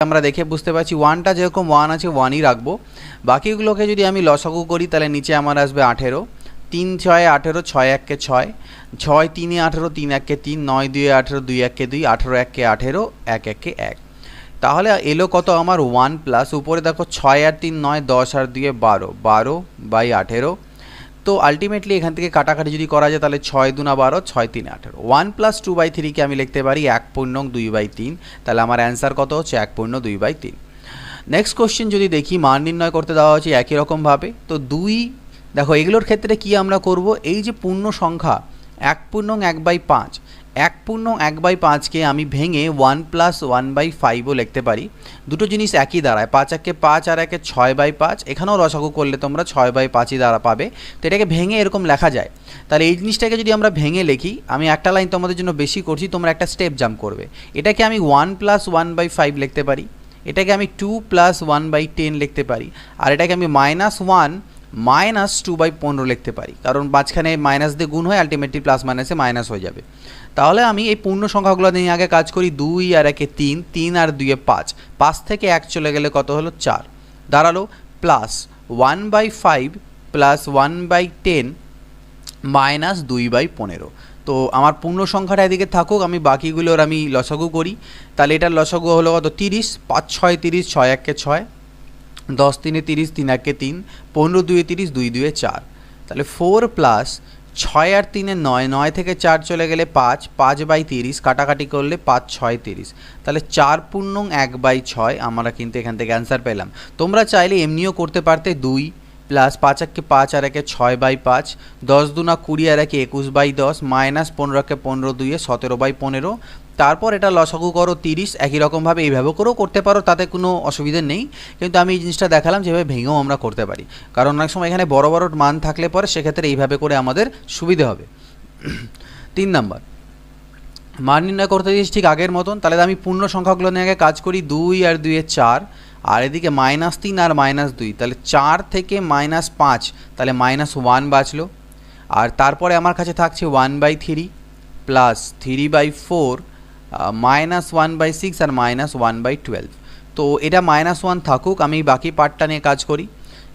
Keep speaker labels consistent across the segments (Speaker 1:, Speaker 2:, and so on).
Speaker 1: আমরা দেখে বুঝতে পারছি ওয়ানটা যেরকম ওয়ান আছে ওয়ানই রাখবো। বাকিগুলোকে যদি আমি লসাগু করি তাহলে নিচে আমার আসবে 18, 3 6 18, 6 1 6, 6 3 18, 3 1 3, 9 2 18, 2 1 2, 18 1 18, 1 1 1। তাহলে এলো কত আমার 1 প্লাস উপরে দেখো 6 আর 3 9, 10 আর 2 12, 12/18। তো আলটিমেটলি এখান থেকে কাটাকাটি যদি করা যায় তাহলে 6 2 12, 6 3 18। 1 প্লাস 2/3 কে আমি লিখতে পারি 1/2/3। তাহলে আমার অ্যান্সার কত হচ্ছে 1/2/3। নেক্সট কোশ্চেন যদি দেখি, মান নির্ণয় করতে দেওয়া হচ্ছে একই রকমভাবে। তো 2 দেখো এগুলোর ক্ষেত্রে কি আমরা করব, এই যে পূর্ণ সংখ্যা 1/1/5, 1/1/5কে আমি ভেঙে 1 প্লাস 1/5ও লিখতে পারি। দুটো জিনিস একই দাঁড়ায়, 5 1 5 আর 1 6/5। এখানেও রসাগু করলে তোমরা 6/5ই দ্বারা পাবে। তো এটাকে ভেঙে এরকম লেখা যায়। তাহলে এই জিনিসটাকে যদি আমরা ভেঙে লিখি, আমি একটা লাইন তোমাদের জন্য বেশি করছি, তোমরা একটা স্টেপ জাম্প করবে। এটাকে আমি 1 প্লাস 1/5 লিখতে পারি, এটাকে আমি 2 প্লাস 1/10 লিখতে পারি, আর এটাকে আমি -1 মাইনাস 2/15 লিখতে পারি, কারণ মাঝখানে মাইনাস দিয়ে গুণ হয়, আলটিমেটলি প্লাস মাইনাসে মাইনাস হয়ে যাবে। তাহলে আমি এই পূর্ণ সংখ্যাগুলো নিয়ে আগে কাজ করি। 2 আর 1 3, 3 আর 2 5, 5 থেকে 1 চলে গেলে কত হলো 4, দাঁড়ালো প্লাস 1/5 প্লাস 1/10 মাইনাস 2/15। তো আমার পূর্ণ সংখ্যাটা এদিকে থাকুক, আমি বাকিগুলোর আমি লসাগু করি। তাহলে এটার লসাগু হলো কত 30, 5 6 30, 6 1 6, 10 3 30, 3 1 3, 15 2 30, 2 2 4। তাহলে 4 প্লাস 6 আর 3 9, 9 থেকে 4 চলে গেলে 5, 5/30 কাটাকাটি করলে 5 6 30। তাহলে 4/1/6 আমরা কিন্তু এখান থেকে অ্যান্সার পেলাম। তোমরা চাইলে এমনিও করতে পারতে, 2 প্লাস 5 1 5 আর 1 6/5, 10 2 20 আর 1 21/10, মাইনাস 15 15 2 17/15। তারপর এটা লসাগু করো 30। একই রকমভাবে এইভাবে করেও করতে পারো, তাতে কোনো অসুবিধা নেই। কিন্তু আমি এই জিনিসটা দেখালাম যেভাবে ভেঙেও আমরা করতে পারি, কারণ অনেক সময় এখানে বড় বড় মান থাকলে পরে সেক্ষেত্রে এইভাবে করে আমাদের সুবিধা হবে। 3 নাম্বার, মান নির্ণয় করতে দিয়েছি ঠিক আগের মতন। তাহলে আমি পূর্ণ সংখ্যাগুলো নিয়ে আগে কাজ করি। 2 আর 2 4, আর এদিকে -3 আর -2, তাহলে 4 থেকে -5, তাহলে -1 বাঁচলো। আর তারপরে আমার কাছে থাকছে 1/3 প্লাস 3/4, -1/6 আর -1/12। তো এটা -1 থাকুক, আমি বাকি পার্টটা নিয়ে কাজ করি।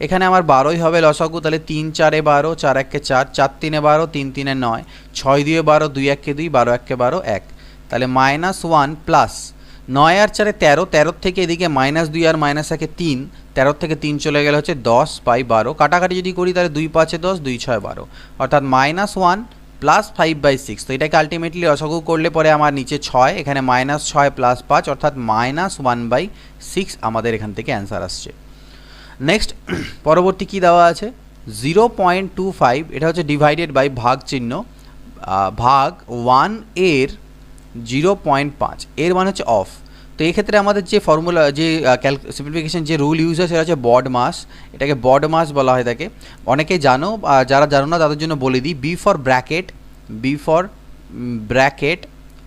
Speaker 1: এখানে আমার 12ই হবে লসাগু। তাহলে 3 4 12, 4 1 4, 4 3 12, 3 3 9, 6 2 12, 2 1 2, 12 1 12 1। তাহলে -1 প্লাস 9 আর 4 13, 13 থেকে এদিকে -2 আর -1 3, 13 থেকে 3 চলে গেলে হচ্ছে 10/12। কাটাকাটি যদি করি তাহলে 2 5 10, 2 6 12, অর্থাৎ -1 প্লাস 5/6। তো এটাকে আলটিমেটলি লসাগু করলে পরে আমার নিচে 6, এখানে -6 প্লাস 5, অর্থাৎ -1/6 আমাদের এখান থেকে অ্যান্সার আসছে। নেক্সট পরবর্তী কি দেওয়া আছে, 0.25, এটা হচ্ছে ডিভাইডেড বাই ভাগ চিহ্ন, ভাগ 1 এর 0.5, এর মানে হচ্ছে অফ। তো এই ক্ষেত্রে আমাদের যে ফর্মুলা, যে সিম্পলিফিকেশন যে রুল ইউজ হয় সেটা হচ্ছে বড মাস। এটাকে বড মাস বলা হয় থাকে, অনেকেই জানো, যারা জানো না তাদের জন্য বলে দিই। বি ফর ব্র্যাকেট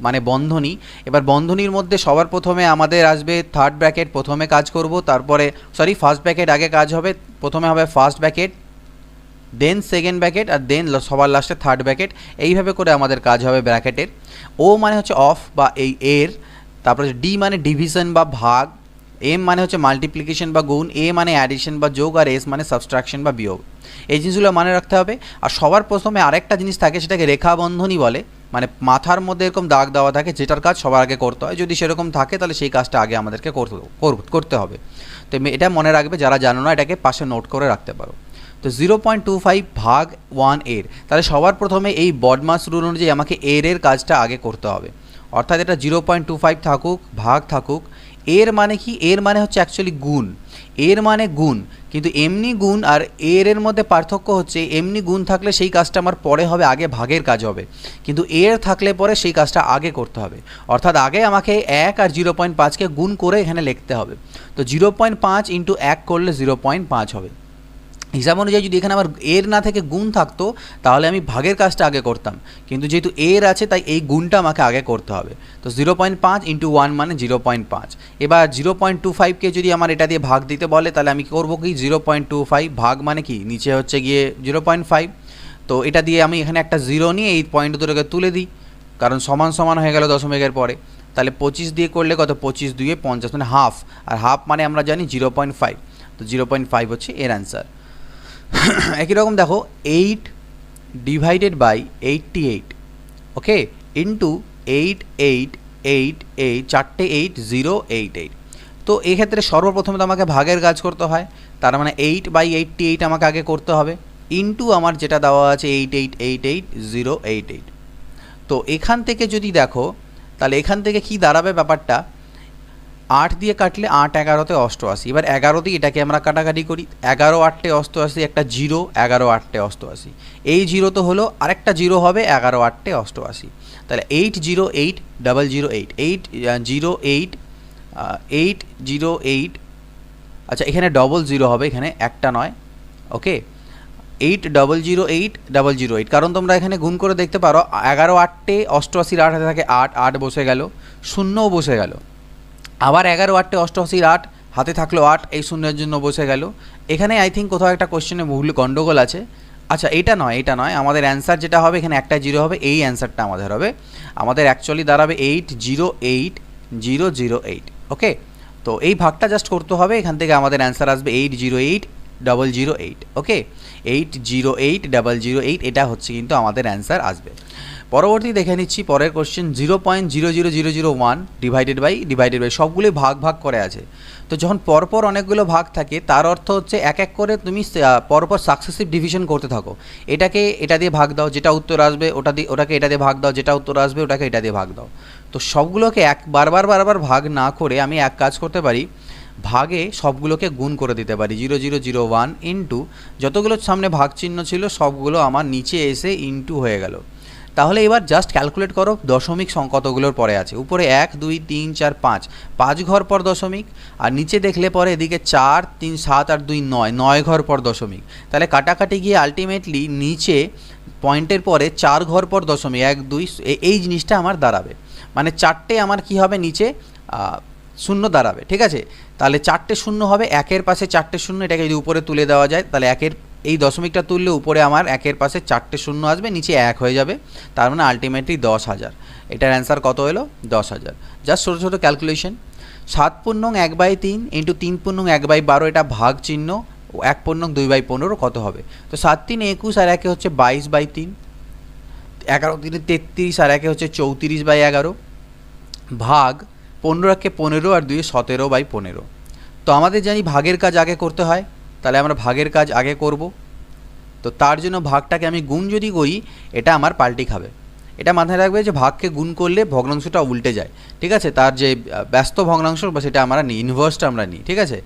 Speaker 1: মানে বন্ধনী। এবার বন্ধনীর মধ্যে সবার প্রথমে আমাদের আসবে থার্ড ব্র্যাকেট, প্রথমে কাজ করব, তারপরে ফার্স্ট ব্র্যাকেট আগে কাজ হবে। প্রথমে হবে first bracket, then second bracket, আর দেন সবার লাস্টে থার্ড ব্র্যাকেট। এইভাবে করে আমাদের কাজ হবে ব্র্যাকেটের। ও মানে হচ্ছে অফ বা এই এর, তারপরে ডি মানে ডিভিশন বা ভাগ, এম মানে হচ্ছে মাল্টিপ্লিকেশন বা গুণ, এ মানে অ্যাডিশন বা যোগ, আর এস মানে সাবস্ট্রাকশন বা বিয়োগ। এই জিনিসগুলো মনে রাখতে হবে। আর সবার প্রথমে আরেকটা জিনিস থাকে, সেটাকে রেখা বন্ধনী বলে। মানে মাথার মধ্যে এরকম দাগ দেওয়া থাকে, যেটার কাজ সবার আগে করতে হয়। যদি সেরকম থাকে তাহলে সেই কাজটা আগে আমাদেরকে করতে হবে। তো এটা মনে রাখবে, যারা জানো না এটাকে পাশে নোট করে রাখতে পারো। তো 0.25 ভাগ 1 এর, তাহলে সবার প্রথমে এই বডমাস রুল অনুযায়ী আমাকে এর কাজটা আগে করতে হবে। অর্থাৎ এটা 0.25 থাকুক, ভাগ থাকুক। এর মানে কি, এর মানে হচ্ছে অ্যাকচুয়ালি গুণ, এর মানে গুণ। কিন্তু এমনি গুণ আর এর মধ্যে পার্থক্য হচ্ছে, এমনি গুণ থাকলে সেই কাজটা আমার পরে হবে, আগে ভাগের কাজ হবে। কিন্তু এর থাকলে পরে সেই কাজটা আগে করতে হবে। অর্থাৎ আগে আমাকে 1 আর 0.5কে গুণ করে এখানে লিখতে হবে। তো 0.5 ইন্টু 1 করলে 0.5 হবে। হিসাব অনুযায়ী যদি এখানে আমার এর না থেকে গুণ থাকতো তাহলে আমি ভাগের কাজটা আগে করতাম, কিন্তু যেহেতু এর আছে তাই এই গুণটা আমাকে আগে করতে হবে। তো 0.5 ইন্টু 1 মানে 0.5। এবার 0.25কে যদি আমার এটা দিয়ে ভাগ দিতে বলে তাহলে আমি করবো কি, 0.25 ভাগ মানে কি, নিচে হচ্ছে গিয়ে 0.5। তো এটা দিয়ে আমি এখানে একটা 0 নিয়ে এই পয়েন্ট দুটোকে তুলে দিই, কারণ সমান সমান হয়ে গেল দশমিকের পরে। তাহলে 25 দিয়ে করলে কত, 25 2 50, মানে হাফ, আর হাফ মানে আমরা জানি 0.5, তো 0.5 হচ্ছে এর অ্যান্সার। একই রকম দেখো 8 ডিভাইডেড বাই 88, ওকে, ইন্টু 8 8 8 8, চারটে 8 0 8 8। তো এক্ষেত্রে সর্বপ্রথমে তো আমাকে ভাগের কাজ করতে হয়, তার মানে 8/88 আমাকে আগে করতে হবে, ইন্টু আমার যেটা দেওয়া আছে 8888 088। তো এখান থেকে যদি দেখো তাহলে এখান থেকে কি দাঁড়াবে ব্যাপারটা, 8 দিয়ে কাটলে 8 11 88, এবার 11 দিয়ে এটাকে আমরা কাটাকাটি করি, 11 8 88, একটা 0, 11 8 88, এই 0 তো হলো, আরেকটা 0 হবে 11 8 88, তাহলে 808008 808, আচ্ছা এখানে 00 হবে, এখানে একটা নয়, ওকে, 8008 কারণ তোমরা এখানে গুণ করে দেখতে পারো 11 8 88 8 হাতে থাকে 8, 8 বসে গেল, শূন্যও বসে গেল, আবার 11 8 88 8 হাতে থাকলো 8, এই শূন্যের জন্য বসে গেল। এখানে আই থিঙ্ক কোথাও একটা কোশ্চেনে ভুল গন্ডগোল আছে। আচ্ছা এটা নয়, আমাদের অ্যান্সার যেটা হবে এখানে একটা 0 হবে, এই অ্যান্সারটা আমাদের হবে, আমাদের অ্যাকচুয়ালি দাঁড়াবে 808008, ওকে। তো এই ভাগটা জাস্ট করতে হবে, এখান থেকে আমাদের অ্যান্সার আসবে 808008, ওকে, 808008, এটা হচ্ছে কিন্তু আমাদের অ্যান্সার আসবে। পরবর্তী দেখে নিচ্ছি পরের কোশ্চেন, 0.00001 ডিভাইডেড বাই সবগুলোই ভাগ করে আছে। তো যখন পরপর অনেকগুলো ভাগ থাকে তার অর্থ হচ্ছে এক এক করে তুমি পরপর সাকসেসিভ ডিভিশন করতে থাকো, এটাকে এটা দিয়ে ভাগ দাও, যেটা উত্তর আসবে ওটাকে এটা দিয়ে ভাগ দাও, যেটা উত্তর আসবে ওটাকে এটা দিয়ে ভাগ দাও। তো সবগুলোকে বারবার ভাগ না করে আমি এক কাজ করতে পারি, ভাগে সবগুলোকে গুণ করে দিতে পারি, 0001 ইন্টু যতগুলো সামনে ভাগ চিহ্ন ছিল সবগুলো আমার নিচে এসে ইন্টু হয়ে গেল। তাহলে এবার জাস্ট ক্যালকুলেট করো দশমিক কতগুলোর পরে আছে, উপরে 1 2 3 4 5 ঘর পর দশমিক, আর নিচে দেখলে পরে এদিকে 4 3 7 আর 2 9 ঘর পর দশমিক। তাহলে কাটাকাটি গিয়ে আলটিমেটলি নিচে পয়েন্টের পরে 4 ঘর পর দশমিক 1 2, এই জিনিসটা আমার দাঁড়াবে, মানে চারটে আমার কি হবে নিচে শূন্য দাঁড়াবে, ঠিক আছে। তাহলে চারটে শূন্য হবে, একের পাশে চারটে শূন্য, এটাকে যদি উপরে তুলে দেওয়া যায় তাহলে একের এই দশমিকটা তুললে উপরে আমার একের পাশে চারটে শূন্য আসবে, নিচে 1 হয়ে যাবে, তার মানে আলটিমেটলি 10,000। এটার অ্যান্সার কত হলো, 10,000। জাস্ট ছোটো ক্যালকুলেশন, 7 1/3 ইন্টু 3 1/12, এটা ভাগ চিহ্ন, 1 2/15 কত হবে, তো 7 3 21 আর একে হচ্ছে 22/3, 11 3 33 আর একে হচ্ছে 34/11, ভাগ 15 1 15 আর 2 17/15। তো আমাদের জানি ভাগের কাজ আগে করতে হয়, তাহলে আমরা ভাগের কাজ আগে করব। তো তার জন্য ভাগটাকে আমি গুণ যদি করি এটা আমার পাল্টি খাবে, এটা মাথায় রাখবে যে ভাগকে গুণ করলে ভগ্নাংশটা উল্টে যায়, ঠিক আছে, তার যে ব্যস্ত ভগ্নাংশ বা সেটা আমরা নিই, ইনভার্সটা আমরা নিই, ঠিক আছে।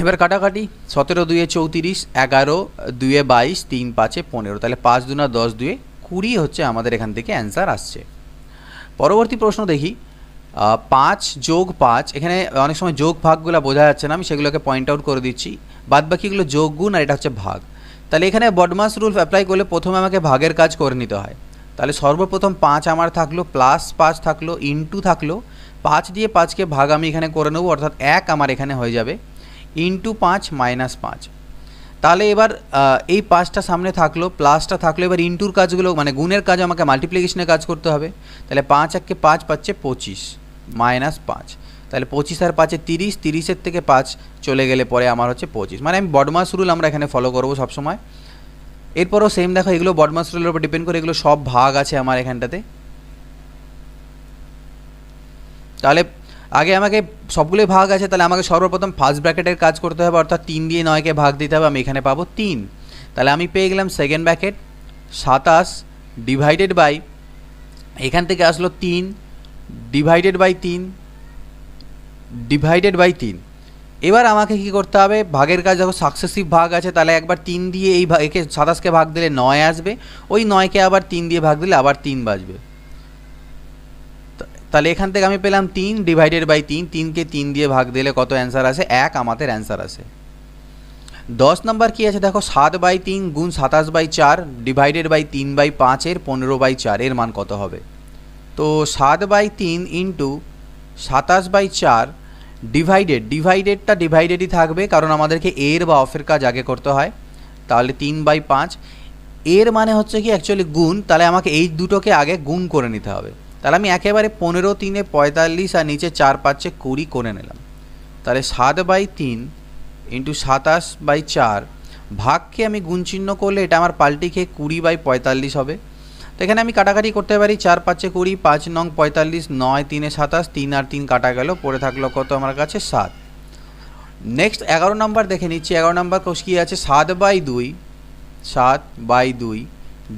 Speaker 1: এবার কাটাকাটি, 17 2 34, 11 2 22, 3 5 15, তাহলে 5 2 10 2 20 হচ্ছে আমাদের এখান থেকে অ্যান্সার আসছে। পরবর্তী প্রশ্ন দেখি, 5 যোগ 5, এখানে অনেক সময় যোগ ভাগগুলো বোঝা যাচ্ছে না, আমি সেগুলোকে পয়েন্ট আউট করে দিচ্ছি, বাদ বাকিগুলো যোগ গুণ আর এটা হচ্ছে ভাগ। তাহলে এখানে বডমাস রুল অ্যাপ্লাই করলে প্রথমে আমাকে ভাগের কাজ করে নিতে হয়, তাহলে সর্বপ্রথম 5 আমার থাকলো, প্লাস 5 থাকলো, ইন্টু থাকলো, 5 দিয়ে 5কে ভাগ আমি এখানে করে নেবো, অর্থাৎ 1 আমার এখানে হয়ে যাবে, ইন্টু 5 মাইনাস 5। তাহলে এবার এই 5টা সামনে থাকলো, প্লাসটা থাকলো, এবার ইন্টুর কাজগুলো মানে গুণের কাজ আমাকে মাল্টিপ্লিকেশনের কাজ করতে হবে, তাহলে 5 1 5 পাচ্ছে 25 মাইনাস 5, তাহলে 25 আর 5 30, 30-এর থেকে 5 চলে গেলে পরে আমার হচ্ছে 25, মানে আমি বডমাস রুল আমরা এখানে ফলো করবো সবসময়। এরপরও সেম দেখো, এগুলো বডমাস রুলের উপর ডিপেন্ড করে, এগুলো সব ভাগ আছে আমার এখানটাতে। তাহলে আগে আমাকে সবগুলোই ভাগ আছে, তাহলে আমাকে সর্বপ্রথম ফার্স্ট ব্র্যাকেটের কাজ করতে হবে, অর্থাৎ 3 দিয়ে 9কে ভাগ দিতে হবে, আমি এখানে পাবো 3, তাহলে আমি পেয়ে গেলাম সেকেন্ড ব্র্যাকেট 27 ডিভাইডেড বাই, এখান থেকে আসলো 3 ডিভাইডেড বাই 3। এবার আমাকে কি করতে হবে, ভাগের কাজ দেখো সাকসেসিভ ভাগ আছে, তাহলে একবার 3 দিয়ে এই একে 27কে ভাগ দিলে 9 আসবে, ওই 9কে আবার 3 দিয়ে ভাগ দিলে আবার 3 বাজবে, তাহলে এখান থেকে আমি পেলাম 3 ডিভাইডেড বাই 3, 3কে 3 দিয়ে ভাগ দিলে কত অ্যান্সার আসে, 1 আমাদের অ্যান্সার আসে। 10 নম্বর কি আছে দেখো, 7/3 গুণ 27/4 ডিভাইডেড বাই 3/5 এর 15/4, এর মান কত হবে, তো 7/3 ইন্টু 27/4 ডিভাইডেডটা ডিভাইডেডই থাকবে, কারণ আমাদেরকে এর বা অফের কাজ আগে করতে হয়, তাহলে 3/5, এর মানে হচ্ছে কি অ্যাকচুয়ালি গুণ, তাহলে আমাকে এই দুটোকে আগে গুণ করে নিতে হবে, তাহলে আমি একেবারে 15 3 45 আর নিচে 4 5 20 করে নিলাম। তাহলে 7/3 ইন্টু 27/4 ভাগকে আমি গুণ চিহ্ন করলে এটা আমার পাল্টি খেয়ে 20/45 হবে। তো এখানে আমি কাটাকাটি করতে পারি, 4 5 20, 5 নং 45, 9 3 27, 3 আর 3 কাটা গেল, পড়ে থাকলো কত আমার কাছে 7। নেক্সট 11 নম্বর দেখে নিচ্ছি। 11 নম্বর কী আছে, 7/2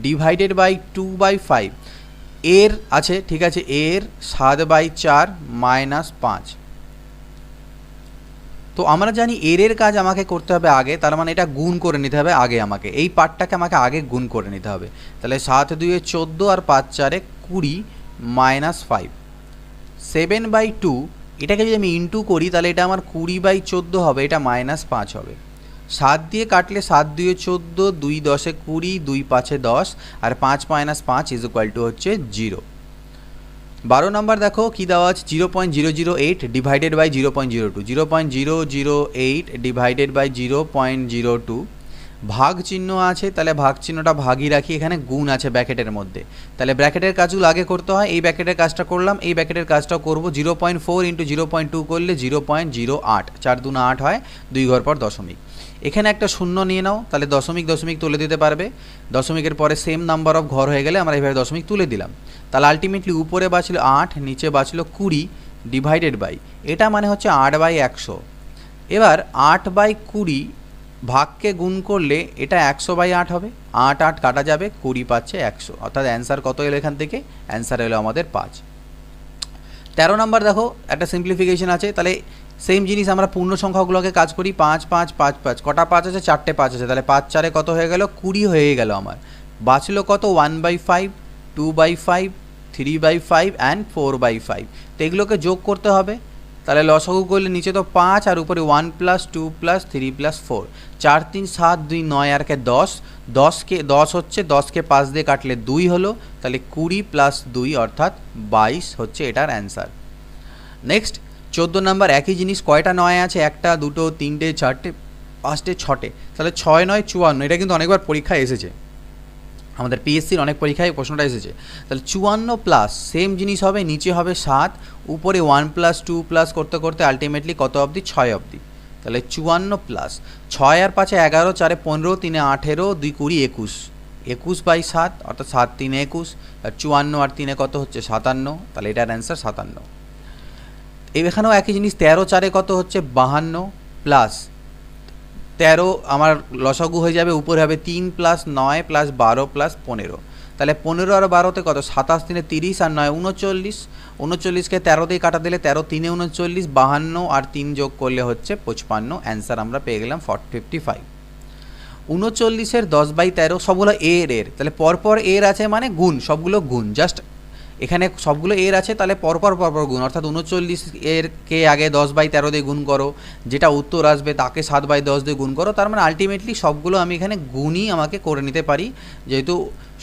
Speaker 1: ডিভাইডেড বাই 2/5 এর আছে, ঠিক আছে, এর 7/4 মাইনাস 5। তো আমরা জানি এর কাজ আমাকে করতে হবে আগে, তার মানে এটা গুণ করে নিতে হবে আগে, আমাকে এই পার্টটাকে আমাকে আগে গুণ করে নিতে হবে। তাহলে 7 2 14 আর 5 4 20 মাইনাস 5। 7/2 এটাকে যদি আমি ইন্টু করি তাহলে এটা আমার 20/14 হবে, এটা মাইনাস 5 হবে। 7 দিয়ে কাটলে 7 2 14, 2 10 20, 2 5 10 আর 5 মাইনাস 5 ইজ ইকুয়াল টু হচ্ছে 0। 12 নম্বর দেখো কি দেওয়া আছে, 0.008 ডিভাইডেড বাই 0.02, 0.008 ডিভাইডেড বাই 0.02 ভাগ চিহ্ন আছে, তাহলে ভাগ চিহ্নটা ভাগই রাখি, এখানে গুণ আছে ব্র্যাকেটের মধ্যে, তাহলে ব্র্যাকেটের কাজগুলো আগে করতে হয়। এই ব্র্যাকেটের কাজটা করলাম, এই ব্র্যাকেটের কাজটাও করবো। 0.4 ইন্টু 0.2 করলে 0.08, 4 2 8 হয়, 2 ঘর পর দশমিক। এখানে একটা শূন্য নিয়ে নাও, তাহলে দশমিক দশমিক তুলে দিতে পারবে। দশমিকের পরে সেম নাম্বার অফ ঘর হয়ে গেলে আমরা এইভাবে দশমিক তুলে দিলাম। তাহলে আলটিমেটলি উপরে বাঁচলো 8, নিচে বাঁচলো 20 ডিভাইডেড বাই, এটা মানে হচ্ছে 8/100। এবার 8/20 ভাগকে গুণ করলে এটা 100/8 হবে, 8 8 কাটা যাবে, 20 পাচ্ছে 100, অর্থাৎ অ্যান্সার কত এলো এখান থেকে, অ্যান্সার এলো আমাদের 5। 13 নম্বর দেখো একটা সিম্পলিফিকেশন আছে, তাহলে সেম জিনিস আমরা পূর্ণ সংখ্যাগুলোকে কাজ করি। 5 5 5 5, কটা 5 আছে, 4টে 5 আছে, তাহলে 5 4 কত হয়ে গেল, 20 হয়ে গেল আমার। বাঁচলো কত, 1/5, 2/5, 3/5 অ্যান্ড 4/5। তো এগুলোকে যোগ করতে হবে, তাহলে লসাগু করলে নিচে তো 5 আর উপরে 1 + 2 + 3 + 4, 4 3 7 2 9 আর কে 10, 10 হচ্ছে, 10কে 5 দিয়ে কাটলে 2 হলো, তাহলে 20 + 2 অর্থাৎ 22 হচ্ছে এটার অ্যান্সার। নেক্সট 14 নম্বর একই জিনিস, কয়টা 9 আছে, 1টা 2টো 3টে 4টে 5টে 6টে, তাহলে 6 9 54, এটা কিন্তু অনেকবার পরীক্ষায় এসেছে, আমাদের পিএসসির অনেক পরীক্ষায় প্রশ্নটা এসেছে। তাহলে 54 প্লাস সেম জিনিস হবে, নিচে হবে 7, উপরে 1 + 2 প্লাস করতে করতে আলটিমেটলি কত অবধি, 6 অবধি। তাহলে 54 প্লাস 6 আর 5 11, 4 15, 3 18, 2 20 21, 21/7 অর্থাৎ 7 3 21, আর 54 আর 3 কত হচ্ছে 57, তাহলে এটার অ্যান্সার 57। এখানেও একই জিনিস, 13 4 কত হচ্ছে 52 প্লাস 13 আমার লসাগু হয়ে যাবে, উপরে হবে 3 + 9 + 12 + 15, তাহলে 15 আর 12তে কত, 27 3 30 আর 9 39, 39কে 13 দিয়ে কাটা দিলে 13 3 39, 52 আর 3 যোগ করলে হচ্ছে 55, অ্যান্সার আমরা পেয়ে গেলাম 55। 39-এর 10/13 সবগুলো এর, তাহলে পরপর এর আছে মানে গুণ, সবগুলো গুণ, জাস্ট এখানে সবগুলো এর আছে, তাহলে পরপর গুণ, অর্থাৎ 39 এরকে আগে 10/13 দিয়ে গুণ করো, যেটা উত্তর আসবে তাকে 7/10 দিয়ে গুণ করো, তার মানে আলটিমেটলি সবগুলো আমি এখানে গুণই আমাকে করে নিতে পারি, যেহেতু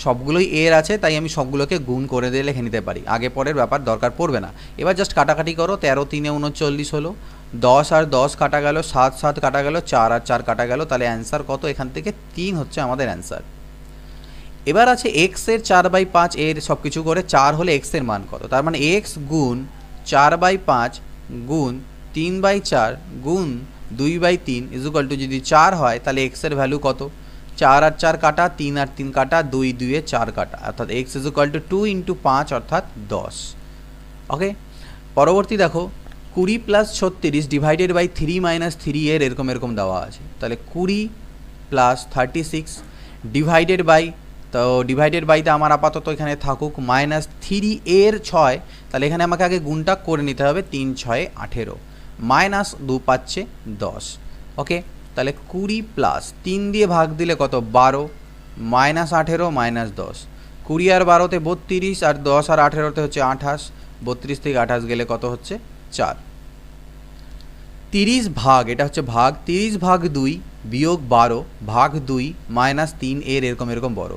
Speaker 1: সবগুলোই এর আছে তাই আমি সবগুলোকে গুণ করে দিয়ে লিখে নিতে পারি, আগে পরের ব্যাপার দরকার পড়বে না। এবার জাস্ট কাটাকাটি করো, 13 3 39 হলো, 10 আর 10 কাটা গেল, 7 7 কাটা গেল, 4 আর 4 কাটা গেল, তাহলে অ্যান্সার কত, এখান থেকে 3 হচ্ছে আমাদের অ্যান্সার। এবার আছে এক্সের 4/5 এর সব কিছু করে 4 হলে এক্সের মান কত, তার মানে এক্স গুণ 4/5 গুণ 3/4 গুণ 2/3 ইকুয়াল টু, যদি 4 হয় তাহলে এক্সের ভ্যালু কত, 4 আর 4 কাটা, 3 আর 3 কাটা, 2 2 এ 4 কাটা, অর্থাৎ এক্স ইকুয়াল টু 2 × 5 অর্থাৎ 10। ওকে, পরবর্তী দেখো 20 + 36 ডিভাইডেড বাই 3 - 3 এর এরকম দেওয়া আছে, তাহলে 20 + 36 ডিভাইডেড বাই, তো ডিভাইডেড বাইতে আমার আপাতত এখানে থাকুক -3 এর 6, তাহলে এখানে আমাকে আগে গুণটা করে নিতে হবে, 3 6 18 -2 পাচ্ছে 10। ওকে, তাহলে 20 প্লাস 3 দিয়ে ভাগ দিলে কত, 12 -18 -10, 20 আর 12তে 32, আর 10 আর 18তে হচ্ছে 28, 32 থেকে 28 গেলে কত হচ্ছে 4। 30 ভাগ, এটা হচ্ছে ভাগ, 30 ভাগ 2 বিয়োগ 12 ভাগ 2 -3 এর এরকম বড়,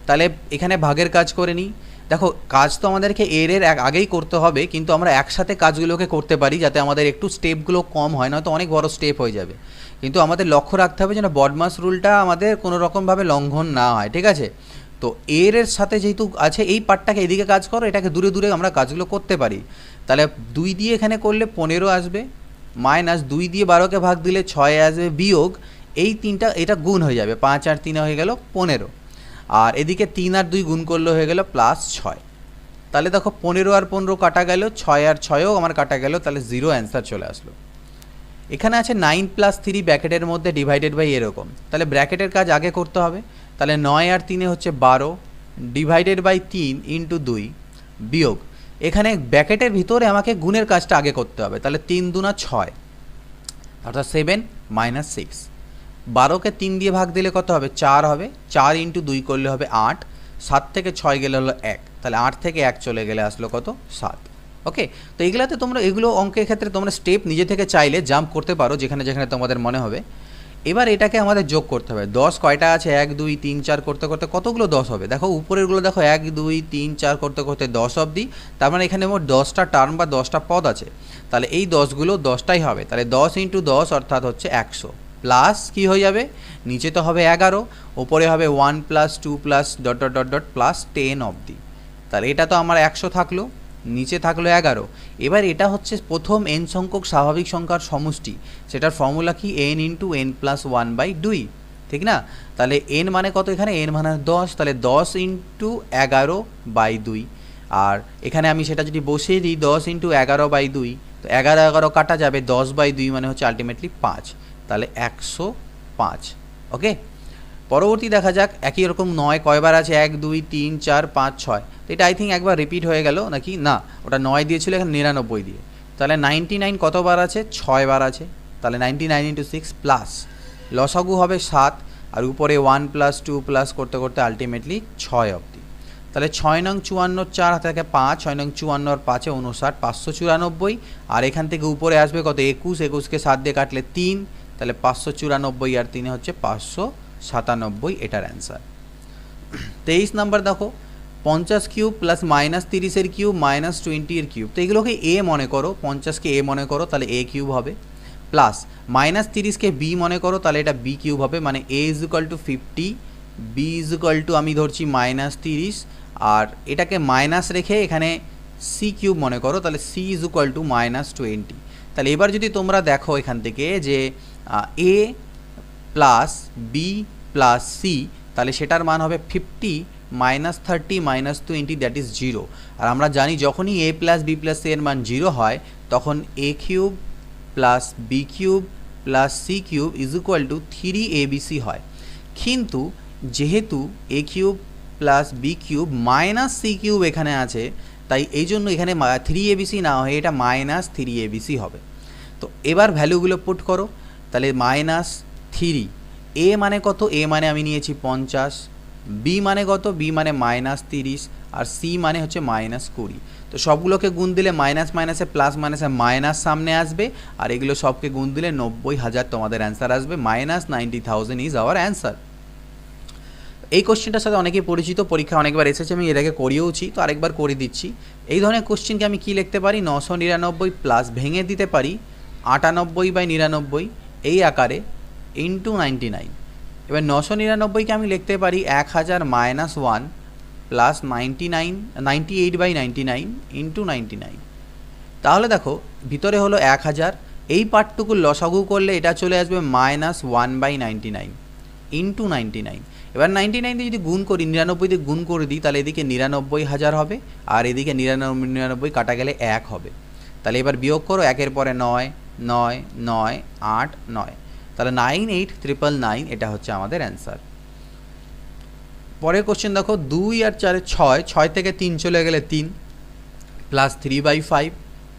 Speaker 1: তাহলে এখানে ভাগের কাজ করে নিই। দেখো কাজ তো আমাদেরকে এর আগেই করতে হবে, কিন্তু আমরা একসাথে কাজগুলোকে করতে পারি যাতে আমাদের একটু স্টেপগুলো কম হয়, নয়তো অনেক বড় স্টেপ হয়ে যাবে। কিন্তু আমাদের লক্ষ্য রাখতে হবে যেন বডমাস রুলটা আমাদের কোনো রকমভাবে লঙ্ঘন না হয়, ঠিক আছে। তো এর সাথে যেহেতু আছে এই পার্টটাকে এদিকে কাজ করো, এটাকে দূরে দূরে আমরা কাজগুলো করতে পারি। তাহলে 2 দিয়ে এখানে করলে 15 আসবে, মাইনাস 2 দিয়ে 12কে ভাগ দিলে 6 আসবে, বিয়োগ এই 3টা এটা গুণ হয়ে যাবে, 5 আর 3 হয়ে গেল 15, আর এদিকে 3 আর 2 গুণ করলে হয়ে গেল +6। তাহলে দেখো 15 আর 15 কাটা গেল, 6 আর 6ও আমার কাটা গেল, তাহলে 0 অ্যান্সার চলে আসলো। এখানে আছে 9 + 3 ব্র্যাকেটের মধ্যে ডিভাইডেড বাই এরকম, তাহলে ব্র্যাকেটের কাজ আগে করতে হবে। তাহলে 9 আর 3 হচ্ছে 12 ডিভাইডেড বাই 3 ইন্টু 2 বিয়োগ এখানে ব্র্যাকেটের ভিতরে আমাকে গুণের কাজটা আগে করতে হবে। তাহলে 3 দুনা 6 অর্থাৎ 7 - 6। 12কে 3 দিয়ে ভাগ দিলে কত হবে? 4 হবে, 4 ইন্টু 2 করলে হবে 8, 7 থেকে 6 গেলে হলো 1, তাহলে 8 থেকে 1 চলে গেলে আসলো কত? 7। ওকে, তো এইগুলাতে তোমরা এগুলো অঙ্কের ক্ষেত্রে তোমরা স্টেপ নিজে থেকে চাইলে জাম্প করতে পারো যেখানে যেখানে তোমাদের মনে হবে। এবার এটাকে আমাদের যোগ করতে হবে। 10 কয়টা আছে? 1 2 3 4 করতে করতে কতগুলো 10 হবে? দেখো উপরেরগুলো দেখো 1 2 3 4 করতে করতে 10 অবধি, তার মানে এখানে মোট 10টা টার্ম বা 10টা পদ আছে। তাহলে এই 10গুলো 10টাই হবে, তাহলে 10 ইন্টু 10 অর্থাৎ হচ্ছে 100, প্লাস কি হয়ে যাবে? নিচে তো হবে 11, ওপরে হবে 1 + 2 + dot dot dot dot plus 10 অবধি। তাহলে এটা তো আমার 100 থাকলো, নিচে থাকলো 11। এবার এটা হচ্ছে প্রথম n সংখ্যক স্বাভাবিক সংখ্যার সমষ্টি, সেটার ফর্মুলা কি? n ইন্টু n + 1/2, ঠিক না? তাহলে n মানে কত? এখানে n মানে 10, তাহলে 10 ইন্টু 11/2, আর এখানে আমি সেটা যদি বসিয়ে দিই 10 ইন্টু 11/2, তো 11 11 কাটা যাবে, 10/2 মানে হচ্ছে আলটিমেটলি 5, তাহলে 105। ওকে, পরবর্তী দেখা যাক একই রকম 9 কয়বার আছে? 1 2 3 4 5 6, তো এটা আই থিঙ্ক একবার রিপিট হয়ে গেল নাকি? না, ওটা 9 দিয়েছিল, এখানে 99 দিয়ে। তাহলে 99 কতবার আছে? 6 বার আছে, তাহলে 99 ইন্টু 6 প্লাস লসাগু হবে 7, আর উপরে 1 + 2 প্লাস করতে করতে আলটিমেটলি 6 অবধি। তাহলে 6 নং 54, 4 হাতে থাকে 5, 6 নং 54 আর 5 এ 59, 594, আর এখান থেকে উপরে আসবে কত? 21, 21কে 7 দিয়ে কাটলে 3, তাহলে 594 আর 3 হচ্ছে 597, এটার অ্যান্সার। 23 নাম্বার দেখো 50 কিউব প্লাস -30 এর কিউব -20 এর কিউব, তো এগুলোকে এ মনে করো, 50কে এ মনে করো, তাহলে এ কিউব হবে, প্লাস -30কে বি মনে করো, তাহলে এটা বি কিউব হবে, মানে a = 50, b = আমি ধরছি -30, আর এটাকে মাইনাস রেখে এখানে সি কিউব মনে করো, তাহলে c = -20। তাহলে এবার যদি তোমরা দেখো এখান থেকে যে a plus B plus C, তাহলে সেটার মান হবে 50 -30 -20, দ্যাট ইজ 0। আর আমরা জানি যখনই a plus B plus C এর মান 0 হয় তখন a cube plus B cube plus C cube = 3abc হয়। কিন্তু যেহেতু a cube plus B cube minus C cube এখানে আছে, তাই এই জন্য এখানে 3abc না হয়ে এটা -3abc হবে। তো এবার ভ্যালুগুলো পুট করো, তাহলে -3, a মানে কত? a মানে আমি নিয়েছি 50, b মানে কত? b মানে -30, আর c মানে হচ্ছে -20। তো সবগুলোকে গুণ দিলে মাইনাস মাইনাসে প্লাস মাইনাসে মাইনাস সামনে আসবে, আর এগুলো সবকে গুণ দিলে 90,000 তোমাদের অ্যান্সার আসবে, -90,000 ইজ আওয়ার অ্যান্সার। এই কোশ্চেনটার সাথে অনেকেই পরিচিত, পরীক্ষা অনেকবার এসেছে, আমি এর আগে করিয়েওছি, তো আরেকবার করে দিচ্ছি। এই ধরনের কোশ্চেনকে আমি কি লিখতে পারি? 999 প্লাস ভেঙে দিতে পারি 98/99 এই আকারে ইন্টু 99। এবার 999কে আমি লিখতে পারি 1000 - 1 প্লাস 98/99 ইন্টু 99। তাহলে দেখো ভিতরে হলো 1000, এই পার্টটুকু লসাগু করলে এটা চলে আসবে -1/99 ইন্টু 99। এবার 99 দিয়ে যদি গুণ করি, 99 দিয়ে গুণ করে দিই, তাহলে এদিকে 99,000 হবে, আর এদিকে 99 কাটা গেলে 1 হবে। তাহলে এবার বিয়োগ করো, 1-এর পরে 9 9 9 8 9, তাহলে 98,999, এটা হচ্ছে আমাদের অ্যান্সার। পরের কোশ্চেন দেখো 2 আর 4 6, 6 থেকে 3 চলে গেলে 3, প্লাস 3/5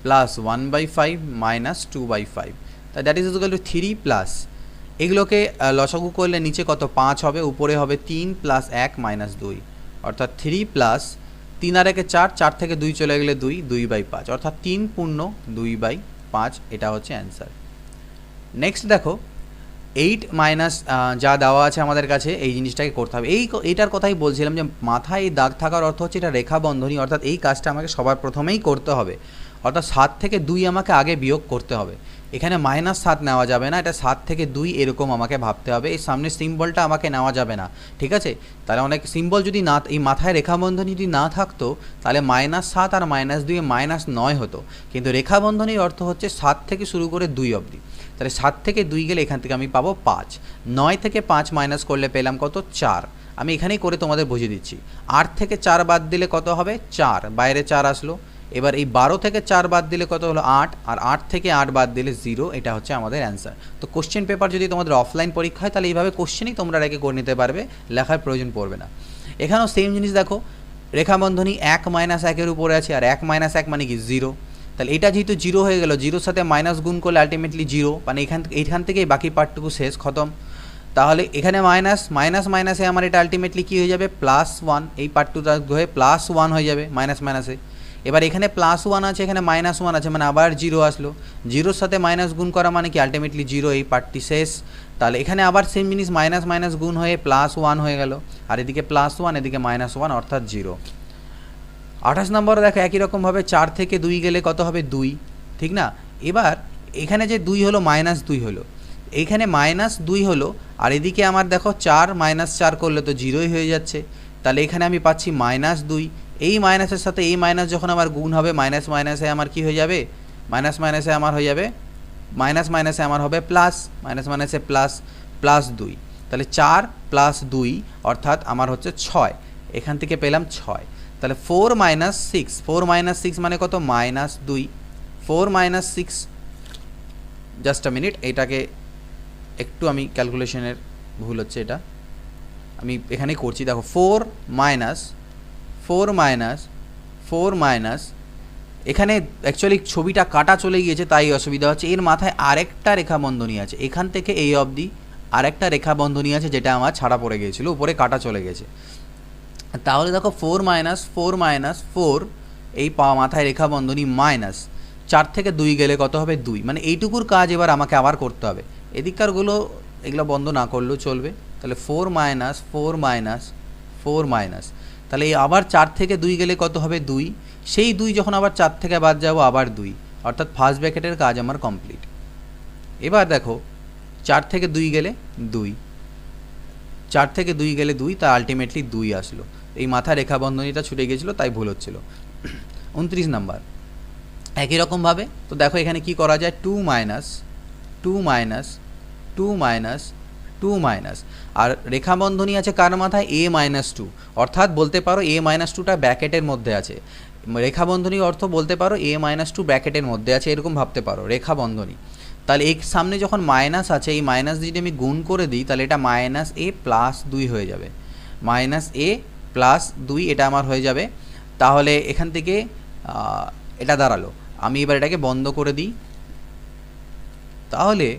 Speaker 1: প্লাস 1/5 মাইনাস 2/5, তাই that is equal two 3 plus, এগুলোকে লসাগু করলে নিচে কত? 5 হবে, উপরে হবে 3 প্লাস 1 মাইনাস 2, অর্থাৎ 3 প্লাস 3 আর 1 4, 4 থেকে 2 চলে গেলে 2, 2/5, অর্থাৎ 3 পূর্ণ 2/5, এটা হচ্ছে অ্যান্সার। নেক্সট দেখো 8 মাইনাস যা দেওয়া আছে আমাদের কাছে, এই জিনিসটাকে করতে হবে। এইটার কথাই বলছিলাম যে মাথায় এই দাগ থাকার অর্থ হচ্ছে এটা রেখা বন্ধনী, অর্থাৎ এই কাজটা আমাকে সবার প্রথমেই করতে হবে, অর্থাৎ 7 থেকে 2 আমাকে আগে বিয়োগ করতে হবে। এখানে -7 নেওয়া যাবে না, এটা 7 থেকে 2 এরকম আমাকে ভাবতে হবে, এই সামনের সিম্বলটা আমাকে নেওয়া যাবে না, ঠিক আছে। তাহলে অনেক সিম্বল যদি না, এই মাথায় রেখাবন্ধনী যদি না থাকতো তাহলে -7 আর -2 -9 হতো, কিন্তু রেখাবন্ধনীর অর্থ হচ্ছে 7 থেকে শুরু করে 2 অবধি। তাহলে 7 থেকে 2 গেলে এখান থেকে আমি পাবো 5, 9 থেকে 5 মাইনাস করলে পেলাম কত 4। আমি এখানেই করে তোমাদের বুঝিয়ে দিচ্ছি। 8 থেকে 4 বাদ দিলে কত হবে 4, বাইরে 4 আসলো। এবার এই 12 থেকে 4 বাদ দিলে কত হলো 8, আর 8 থেকে 8 বাদ দিলে 0, এটা হচ্ছে আমাদের অ্যান্সার। তো কোশ্চেন পেপার যদি তোমাদের অফলাইন পরীক্ষা হয় তাহলে এইভাবে কোশ্চেনই তোমরা রেখে করে নিতে পারবে, লেখার প্রয়োজন পড়বে না। এখানেও সেম জিনিস দেখো, রেখাবন্ধনী 1 - 1 উপরে আছে, আর 1 - 1 মানে কি 0। তাহলে এটা যেহেতু 0 হয়ে গেল, 0-র সাথে মাইনাস গুণ করলে আলটিমেটলি 0, মানে এইখান থেকেই বাকি পার্টটুকু শেষ, খতম। তাহলে এখানে মাইনাসে আমার এটা আলটিমেটলি কী হয়ে যাবে +1, এই পার্টটুটা হয়ে +1 হয়ে যাবে মাইনাসে। এবার এখানে +1 আছে, এখানে -1 আছে, মানে আবার 0 আসলো, 0-র সাথে মাইনাস গুণ করা মানে কি আলটিমেটলি 0, এই পার্টটি শেষ। তাহলে এখানে আবার সেম জিনিস মাইনাস গুণ হয়ে +1 হয়ে গেল, আর এদিকে +1 এদিকে -1 অর্থাৎ 0। 28 নম্বরে দেখো একই রকমভাবে 4 থেকে 2 গেলে কত হবে 2, ঠিক না। এবার এখানে যে 2 হলো -2 হলো, এইখানে -2 হলো, আর এদিকে আমার দেখো 4 - 4 করলে তো 0ই হয়ে যাচ্ছে। তাহলে এখানে আমি পাচ্ছি -2, এই মাইনাসের সাথে এই মাইনাস যখন আমার গুণ হবে মাইনাসে আমার কি হয়ে যাবে, মাইনাসে আমার হয়ে যাবে মাইনাসে আমার হবে প্লাস, মাইনাসে +2। তাহলে 4 + 2 অর্থাৎ আমার হচ্ছে 6, এখান থেকে পেলাম 6। তাহলে 4 - 6 মানে কত -2, 4 - 6, জাস্ট আ মিনিট, এটাকে একটু আমি ক্যালকুলেশনের ভুল হচ্ছে, এটা আমি এখানেই করছি। দেখো 4 মাইনাস এখানে অ্যাকচুয়ালি ছবিটা কাটা চলে গিয়েছে তাই অসুবিধা হচ্ছে। এর মাথায় আরেকটা রেখাবন্ধনী আছে, এখান থেকে এই অবধি আরেকটা রেখাবন্ধনী আছে যেটা আমার ছাড়া পড়ে গিয়েছিল, উপরে কাটা চলে গেছে। তাহলে দেখো 4 - 4 এই মাথায় রেখাবন্ধনী মাইনাস 4 থেকে 2 গেলে কত হবে 2, মানে এইটুকুর কাজ এবার আমাকে আবার করতে হবে, এদিককারগুলো এগুলো বন্ধ না করলেও চলবে। তাহলে 4 মাইনাস, তাহলে এই আবার 4 থেকে 2 গেলে কত হবে 2, সেই 2 যখন আবার 4 থেকে বাদ যাব আবার 2, অর্থাৎ ফার্স্ট ব্র্যাকেটের কাজ আমার কমপ্লিট। এবার দেখো 4 থেকে 2 গেলে 2, 4 থেকে 2 গেলে 2, তা আলটিমেটলি 2 আসলো, এই মাথা রেখাবন্ধনীটা ছুটে গিয়েছিলো তাই ভুল হচ্ছিল। 29 নাম্বার একই রকমভাবে, তো দেখো এখানে কি করা যায়, 2 মাইনাস, আর রেখাবন্ধনী আছে কার মাথায় A-2, অর্থাৎ বলতে পারো A-2টা ব্র্যাকেটের মধ্যে আছে, রেখাবন্ধনীর অর্থ বলতে পারো A-2 ব্র্যাকেটের মধ্যে আছে, এরকম ভাবতে পারো রেখাবন্ধনী। তাহলে এই সামনে যখন মাইনাস আছে, এই মাইনাস যদি আমি গুণ করে দিই তাহলে এটা -A+2 হয়ে যাবে, -A+2 এটা আমার হয়ে যাবে। তাহলে এখান থেকে এটা দাঁড়ালো, আমি এবার এটাকে বন্ধ করে দিই, তাহলে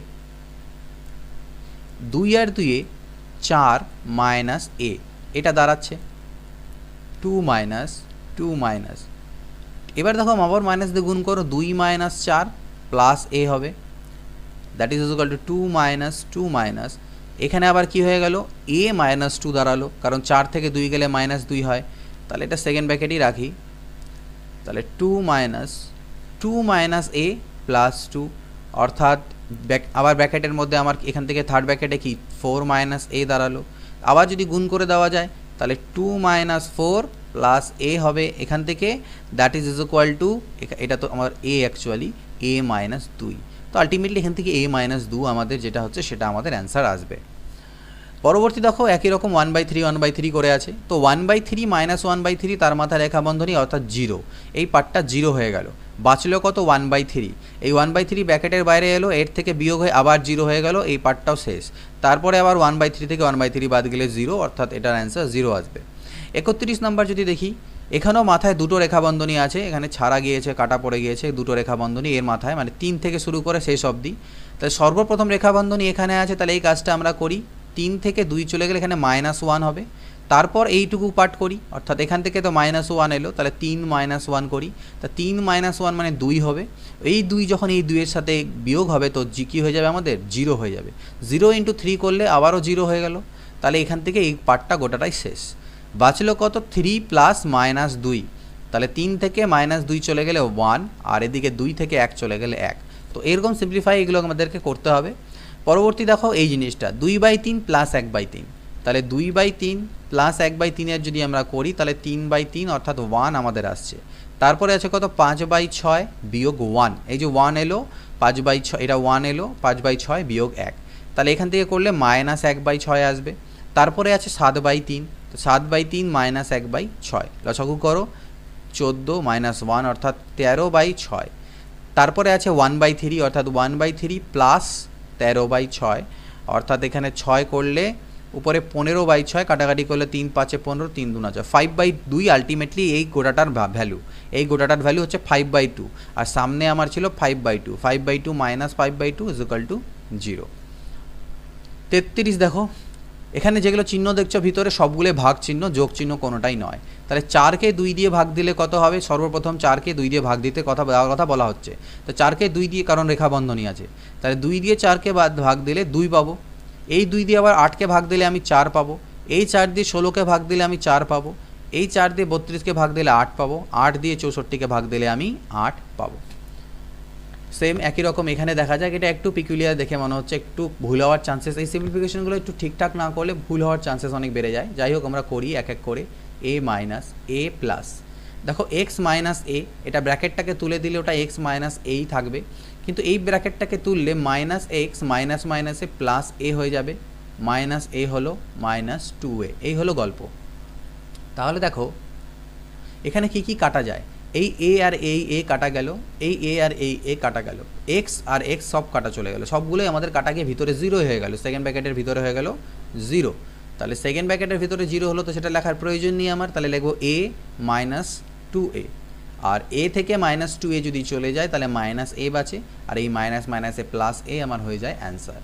Speaker 1: 2 আর 2 4 - A, এটা দাঁড়াচ্ছে 2 মাইনাস। এবার দেখো আবার মাইনাস দিয়ে গুণ করো, 2 - 4 + A হবে, that is equal two 2 minus, এখানে আবার কি হয়ে গেল A-2 দাঁড়ালো, কারণ 4 থেকে 2 গেলে -2 হয়, তাহলে এটা সেকেন্ড ব্র্যাকেটই রাখি। তাহলে 2 - A + 2, অর্থাৎ আবার ব্র্যাকেটের মধ্যে আমার এখান থেকে থার্ড ব্র্যাকেটে কি 4 - A দাঁড়ালো। আবার যদি গুণ করে দেওয়া যায় তাহলে 2 - 4 + A হবে এখান থেকে, দ্যাট ইজ ইকুয়াল টু, এটা তো আমার A অ্যাকচুয়ালি A-2, তো আলটিমেটলি এখান থেকে A-2 আমাদের যেটা হচ্ছে সেটা আমাদের অ্যান্সার আসবে। পরবর্তী দেখো একই রকম 1/3 করে আছে, তো 1/3 - 1/3 তার মাথা রেখাবন্ধনী অর্থাৎ 0, এই পার্টটা 0 হয়ে গেল, বাঁচলো কত 1/3, এই 1/3 ব্র্যাকেটের বাইরে এলো, এর থেকে বিয়োগ হয়ে আবার 0 হয়ে গেল, এই পার্টটাও শেষ। তারপরে আবার 1/3 থেকে 1/3 বাদ গেলে 0, অর্থাৎ এটার অ্যান্সার 0 আসবে। 31 নাম্বার যদি দেখি, এখানেও মাথায় দুটো রেখাবন্ধনী আছে, এখানে ছাড়া গিয়েছে কাটা পড়ে গিয়েছে দুটো রেখাবন্ধনী এর মাথায়, মানে 3 থেকে শুরু করে শেষ অবধি। তাহলে সর্বপ্রথম রেখাবন্ধনী এখানে আছে, তাহলে এই কাজটা আমরা করি, 3 থেকে 2 চলে গেলে এখানে -1 হবে, তারপর এইটুকু পার্ট করি, অর্থাৎ এখান থেকে তো -1 এলো, তাহলে 3 - 1 করি, তা 3 - 1 মানে 2 হবে, এই 2 যখন এই 2 এর সাথে বিয়োগ হবে তো কী হয়ে যাবে আমাদের 0 হয়ে যাবে, 0 × 3 করলে আবারও 0 হয়ে গেল, তাহলে এখান থেকে এই পার্টটা গোটাটাই শেষ। বাঁচলো কত 3 + -2, তাহলে 3 থেকে -2 চলে গেলে 1, আর এদিকে 2 থেকে 1 চলে গেলে 1, তো এরকম সিম্পলিফাই এগুলো আমাদেরকে করতে হবে। পরবর্তী দেখো এই জিনিসটা 2/3 প্লাস 1/3, তাহলে 2/3 প্লাস 1/3 যদি আমরা করি তাহলে 3/3 অর্থাৎ 1 আমাদের আসছে। তারপরে আছে কত 5/6 বিয়োগ 1, এই যে 1 এলো 5/6, এটা 1 এলো 5/6 বিয়োগ 1, তাহলে এখান থেকে করলে মাইনাস 1/6 আসবে। তারপরে আছে 7/3, তো 7/3 মাইনাস 1/6, লসাগু করো 14 মাইনাস 1 অর্থাৎ 13/6। তারপরে আছে 1/3 অর্থাৎ 1/3 প্লাস 13/6 অর্থাৎ এখানে 6 করলে উপরে 15/6, কাটাকাটি করলে 3 5 15, 3 2 9, 5/2 আলটিমেটলি এই গোটাটার ভ্যালু, এই গোটাটার ভ্যালু হচ্ছে 5/2, আর সামনে আমার ছিল 5/2, 5/2 মাইনাস 5/2 ইজ ইকুয়াল টু 0। 33 দেখো এখানে যেগুলো চিহ্ন দেখছো ভিতরে সবগুলো ভাগ চিহ্ন, যোগ চিহ্ন কোনোটাই নয়। তাহলে 4কে 2 দিয়ে ভাগ দিলে কত হবে? সর্বপ্রথম 4কে 2 দিয়ে ভাগ দিতে কথা বলা হচ্ছে, তো 4কে 2 দিয়ে, কারণ রেখা বন্ধনী আছে, তাহলে 2 দিয়ে 4কে ভাগ দিলে 2 পাবো। এই 2 দিয়ে আবার 8কে ভাগ দিলে আমি 4 পাবো। এই 4 দিয়ে 16কে ভাগ দিলে আমি 4 পাবো। এই 4 দিয়ে 32কে ভাগ দিলে 8 পাবো। 8 দিয়ে 64কে ভাগ দিলে আমি 8 পাবো। সেম একই রকম এখানে দেখা যাক, এটা একটু পিকুলিয়ার দেখে মনে হচ্ছে, একটু ভুল হওয়ার চান্সেস, এই সিম্পলিফিকেশনগুলো একটু ঠিকঠাক না করলে ভুল হওয়ার চান্সেস অনেক বেড়ে যায়। যাই হোক আমরা করি এক এক করে। a মাইনাস a প্লাস, দেখো x মাইনাস a, এটা ব্র্যাকেটটাকে তুলে দিলে ওটা x মাইনাস এই থাকবে, কিন্তু এই ব্র্যাকেটটাকে তুললে মাইনাস এক্স মাইনাস মাইনাসে প্লাস a হয়ে যাবে, মাইনাস a হলো মাইনাস 2a, এই হলো গল্প। তাহলে দেখো এখানে কি কি কাটা যায়, এই a আর এই a কাটা গেল, এই a আর এই a কাটা গেল, x আর x সব কাটা চলে গেল, সবগুলোই আমাদের কাটা গিয়ে ভিতরে 0 হয়ে গেল, সেকেন্ড ব্র্যাকেটের ভিতরে হয়ে গেল 0। তাহলে সেকেন্ড ব্র্যাকেটের ভিতরে 0 হলো, তো সেটা লেখার প্রয়োজন নেই আমার, তাহলে লিখবো a মাইনাস 2a, আর a থেকে মাইনাস 2a যদি চলে যায় তাহলে মাইনাস a বাঁচে, আর এই মাইনাস মাইনাসে প্লাস a আমার হয়ে যায় অ্যান্সার।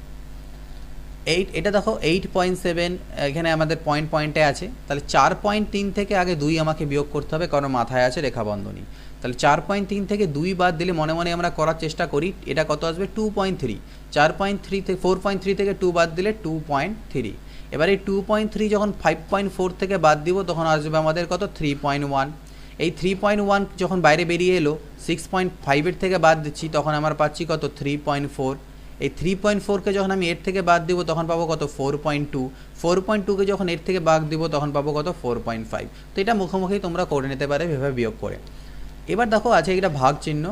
Speaker 1: 8, এটা দেখো 8.7 এখানে আমাদের পয়েন্টে আছে, তাহলে 4.3 থেকে আগে 2 আমাকে বিয়োগ করতে হবে, কারণ মাথায় আছে রেখা বন্ধনী। তাহলে 4.3 থেকে 2 বাদ দিলে মনে মনে আমরা করার চেষ্টা করি, এটা কত আসবে 2.3, 4.3 থেকে 4.3 থেকে 2 বাদ দিলে 2.3। এবার এই 2.3 যখন 5.4 থেকে বাদ দিব তখন আসবে আমাদের কত 3.1, এই 3.1 যখন বাইরে বেরিয়ে এলো 6.5 থেকে বাদ দিচ্ছি তখন আমার পাচ্ছি কত 3.4, এই 3.4কে যখন আমি 8 থেকে বাদ দিব তখন পাবো কত 4.2, 4.2কে যখন 8 থেকে বাদ দিব তখন পাবো কত 4.5। তো এটা মুখোমুখি তোমরা করে নিতে পারে এভাবে বিয়োগ করে। এবার দেখো আছে এটা ভাগ চিহ্ন,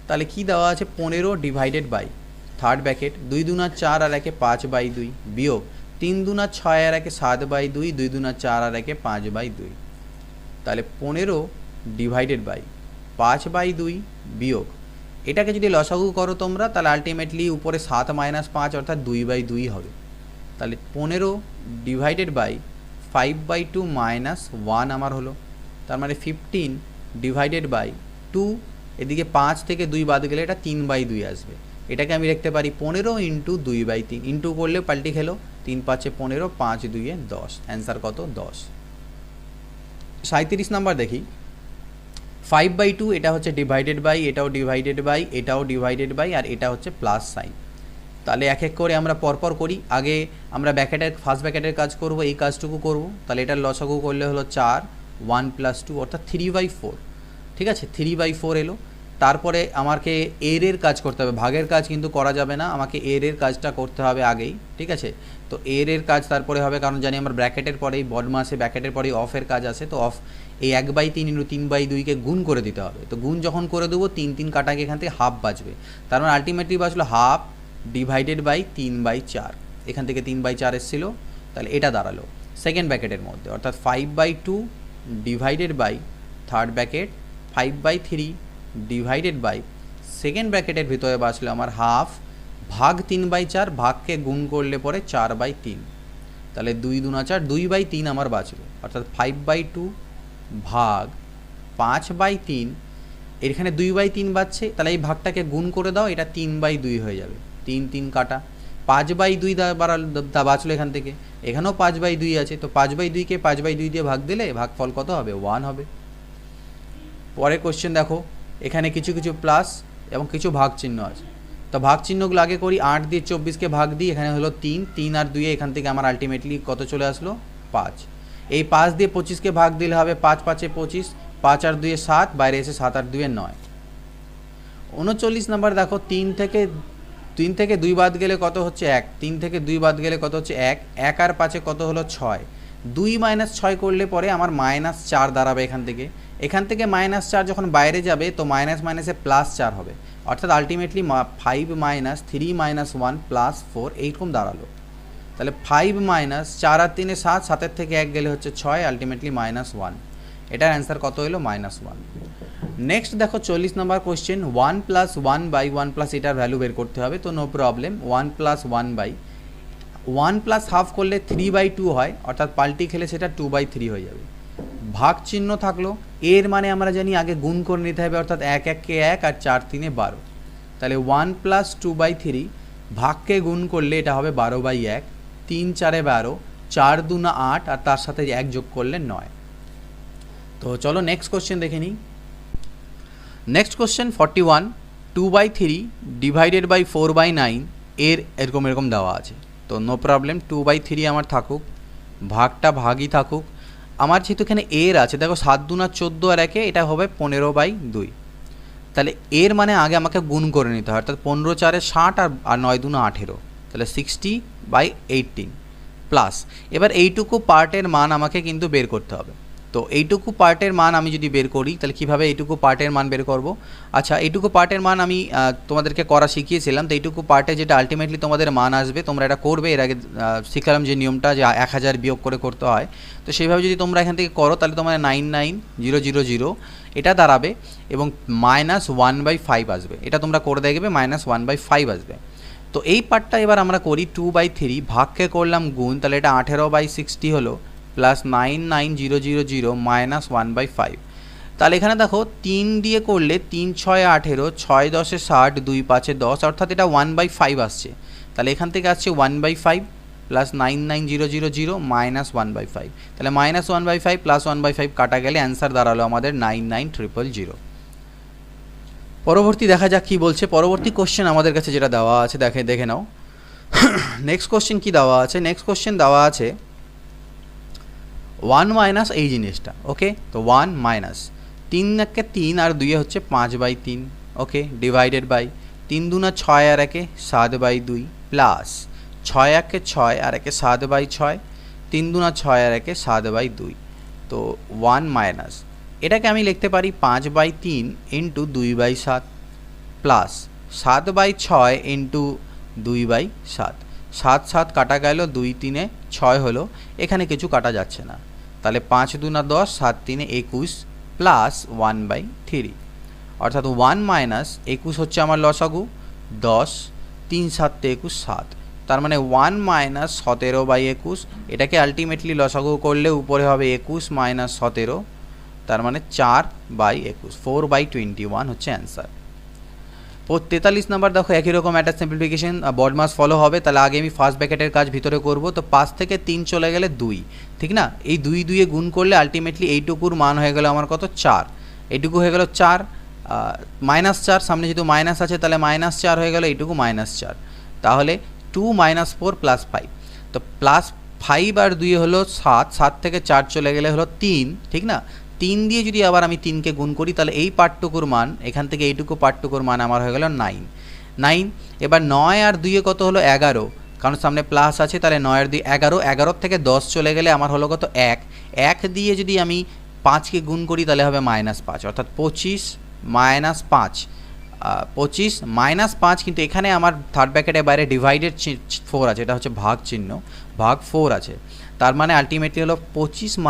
Speaker 1: তাহলে কি দেওয়া আছে 15 ডিভাইডেড বাই থার্ড ব্র্যাকেট 2 দুনা 4 আর একে 5/2 বিয়োগ 3 দুনা 6 আর একে 7/2, 2 দুনা 4 আর একে 5/2, তাহলে 15 ডিভাইডেড বাই 5/2 বিয়োগ, এটাকে যদি লসাগু করো তোমরা তাহলে আলটিমেটলি উপরে 7 মাইনাস 5 অর্থাৎ 2/2 হবে। তাহলে 15 ডিভাইডেড বাই 5/2 মাইনাস 1 আমার হলো, তার মানে 15 ডিভাইডেড বাই 2, এদিকে 5 থেকে 2 বাদ গেলে এটা 3/2 আসবে। এটাকে আমি লিখতে পারি 15 ইন্টু 2/3, ইন্টু করলে পাল্টি খেলো 3 5 15, 5 2 10, অ্যান্সার কত 10। 37 নাম্বার দেখি, 5/2 এটা হচ্ছে ডিভাইডেড বাই, এটাও ডিভাইডেড বাই, এটাও ডিভাইডেড বাই, আর এটা হচ্ছে প্লাস সাইন। তাহলে এক এক করে আমরা পরপর করি, আগে আমরা ফার্স্ট ব্র্যাকেটের কাজ করব, এই কাজটুকু করব। তাহলে এটার লসাগু করলে হলো 4, 1 + 2 অর্থাৎ 3/4, ঠিক আছে 3/4 এলো। তারপরে আমাকে এর কাজ করতে হবে, ভাগের কাজ কিন্তু করা যাবে না, আমাকে এর কাজটা করতে হবে আগেই, ঠিক আছে। তো এর কাজ তারপরে হবে, কারণ জানি আমরা ব্র্যাকেটের পরেই বডমা আসে, ব্র্যাকেটের পরেই অফের কাজ আসে, তো অফ এই 1/3 ইন্টু 3/2কে গুণ করে দিতে হবে। তো গুণ যখন করে দেবো 3 3 কাটাকে এখান থেকে হাফ বাঁচবে, তার মানে আলটিমেটলি বাঁচলো হাফ ডিভাইডেড বাই 3/4, এখান থেকে 3/4 এসেছিলো, তাহলে এটা দাঁড়ালো সেকেন্ড ব্র্যাকেটের মধ্যে, অর্থাৎ 5/2 divided by third bracket 5/3 divided by second ব্র্যাকেটের ভিতরে বাঁচলো আমার হাফ ভাগ 3/4, ভাগকে গুণ করলে পরে 4/3, তাহলে 2 দুনা 4, 2/3 আমার বাঁচলো, অর্থাৎ 5/2 ভাগ 5/3, এখানে 2/3 বাঁচছে, তাহলে এই ভাগটাকে গুণ করে দাও, এটা 3/2 হয়ে যাবে, 3 3 কাটা 5/2 বাঁচলো এখান থেকে, এখানেও 5/2 আছে, তো 5/2কে 5/2 দিয়ে ভাগ দিলে ভাগফল কত হবে 1 হবে। পরের কোশ্চেন দেখো, এখানে কিছু কিছু প্লাস এবং কিছু ভাগ চিহ্ন আছে, তো ভাগ চিহ্নগুলো আগে করি। 8 দিয়ে 24কে ভাগ দিই, এখানে হলো 3, 3 আর 2, এখান থেকে আমার আলটিমেটলি কত চলে আসলো 5। এই 5 দিয়ে 25কে ভাগ দিলে হবে 5 5 25, 5 আর 2 7, বাইরে এসে 7 আর 2 9। 39 নাম্বার দেখো 3 থেকে 2 বাদ গেলে কত হচ্ছে 1, 3 থেকে 2 বাদ গেলে কত হচ্ছে 1, 1 আর 5 কত হলো 6, 2 - 6 করলে পরে আমার -4 দাঁড়াবে এখান থেকে -4 যখন বাইরে যাবে তো মাইনাস মাইনাসে +4 হবে, অর্থাৎ আলটিমেটলি 5 - 3 - 1 +4 এইরকম দাঁড়ালো। তাহলে 5 - 4 আর 3 7, 7 থেকে 1 গেলে হচ্ছে 6, আলটিমেটলি -1। এটার অ্যান্সার কত হলো? -1। নেক্সট দেখো 40 নম্বর কোয়েশ্চেন, 1 + 1/1 এটার ভ্যালু বের করতে হবে। তো নো প্রবলেম, 1 + 1 + হাফ করলে 3/2 হয়, অর্থাৎ পাল্টি খেলে সেটা 2/3 হয়ে যাবে। ভাগ চিহ্ন থাকলো, এর মানে আমরা জানি আগে গুণ করে নিতে হবে, অর্থাৎ 1 1 কে 1 আর 4 3 12। তাহলে 1 + 2/3 ভাগকে গুণ করলে এটা হবে 12/1, 3 4 12, 4 2 8 আর তার সাথে 1 যোগ করলে 9। তো চলো নেক্সট কোশ্চেন দেখে নিই। নেক্সট কোশ্চেন 41, 2/3 ডিভাইডেড বাই 4/9 এর এরকম দেওয়া আছে। তো নো প্রবলেম, 2/3 আমার থাকুক, ভাগটা ভাগই থাকুক। আমার যেহেতু এখানে এর আছে, দেখো 7 2 14 আর 1 এটা হবে 15/2। তাহলে এর মানে আগে আমাকে গুণ করে নিতে হয়, অর্থাৎ 15 4 60 আর 9 2 18, তাহলে 60/18 প্লাস। এবার এইটুকু পার্টের মান আমাকে কিন্তু বের করতে হবে। তো এইটুকু পার্টের মান আমি যদি বের করি তাহলে কীভাবে এইটুকু পার্টের মান বের করব? আচ্ছা, এইটুকু পার্টের মান আমি তোমাদেরকে করা শিখিয়েছিলাম। তো এইটুকু পার্টে যেটা আলটিমেটলি তোমাদের মান আসবে, তোমরা এটা করবে। এর আগে শিখালাম যে নিয়মটা, যে 1000 বিয়োগ করে করতে হয়। তো সেইভাবে যদি তোমরা এখান থেকে করো তাহলে তোমাদের 99000 এটা দাঁড়াবে এবং -1/5 আসবে। এটা তোমরা করে দেখবে, -1/5 আসবে। তো এই পার্টটা এবার আমরা করি। 2/3 ভাগকে করলাম গুণ, তাহলে এটা 18/60 হলো, প্লাস 99000 -1/5। তাহলে এখানে দেখো 3 দিয়ে করলে 3 6 18, 6 10 60, 2 5 10, অর্থাৎ এটা 1/5 আসছে। তাহলে এখান থেকে আসছে 1/5 প্লাস 99000 -1/5। তাহলে -1/5 প্লাস 1/5 কাটা গেলে অ্যান্সার দাঁড়ালো আমাদের 99000। পরবর্তী দেখা যাক কি বলছে। পরবর্তী কোশ্চেন আমাদের কাছে যেটা দেওয়া আছে দেখে নাও। নেক্সট কোশ্চেন কি দেওয়া আছে? নেক্সট কোশ্চেন দেওয়া আছে 1 মাইনাস এই জিনিসটা। ওকে, তো 1 মাইনাস 3 1 3 আর 2 হচ্ছে 5/3। ওকে, ডিভাইডেড বাই 3 2 6 আর 1 7/2 প্লাস 6 1 6 আর 1 7/6, 3 2 6 আর 1 7/2। তো 1 মাইনাস এটাকে আমি লিখতে পারি 5/3 ইন্টু 2/7 প্লাস 7/6 ইন্টু 2/7। 7 7 কাটা গেল, 2 3 6 হলো, এখানে কিছু কাটা যাচ্ছে না। তাহলে 5 2 10, 7 3 21 প্লাস 1/3, অর্থাৎ 1 মাইনাস 21 হচ্ছে আমার লসাগু 10, 3 7 21 7। তার মানে 1 মাইনাস 17/21, এটাকে আলটিমেটলি লসাগু করলে উপরে হবে 21 মাইনাস 17, তার মানে 4/21, 4/21 হচ্ছে অ্যান্সার। 43 নাম্বার দেখো একই রকম একটা সিম্পলিফিকেশন বডমাস ফলো হবে। তাহলে আগে আমি ফার্স্ট ব্র্যাকেটের কাজ ভিতরে করব। তো 5 থেকে 3 চলে গেলে 2, ঠিক না? এই 2 2 গুণ করলে আলটিমেটলি এইটুকুর মান হয়ে গেল আমার কত? 4। এইটুকু হয়ে গেল 4, -4 সামনে যেহেতু মাইনাস আছে তাহলে -4 হয়ে গেল, এইটুকু -4। তাহলে 2 - 4 + 5। তো +5 আর 2 হলো 7, 7 থেকে 4 চলে গেলে হলো 3, ঠিক না? 3 দিয়ে যদি আবার আমি 3কে গুণ করি তাহলে এই পার্টটুকুর মান, এখান থেকে এইটুকু পার্টটুকুর মান আমার হয়ে গেল 9। এবার 9 আর 2 কত হলো? 11, কারণ সামনে প্লাস আছে। তাহলে 9 আর 2 11, 11 থেকে 10 চলে গেলে আমার হলো কত? 1। 1 দিয়ে যদি আমি 5কে গুণ করি তাহলে হবে -5, অর্থাৎ 25 - 5, 25 - 5। কিন্তু এখানে আমার থার্ড ব্র্যাকেটের বাইরে ডিভাইডেড 4 আছে, এটা হচ্ছে ভাগ চিহ্ন, ভাগ 4 আছে। তার মানে আলটিমেটলি হলো 25 -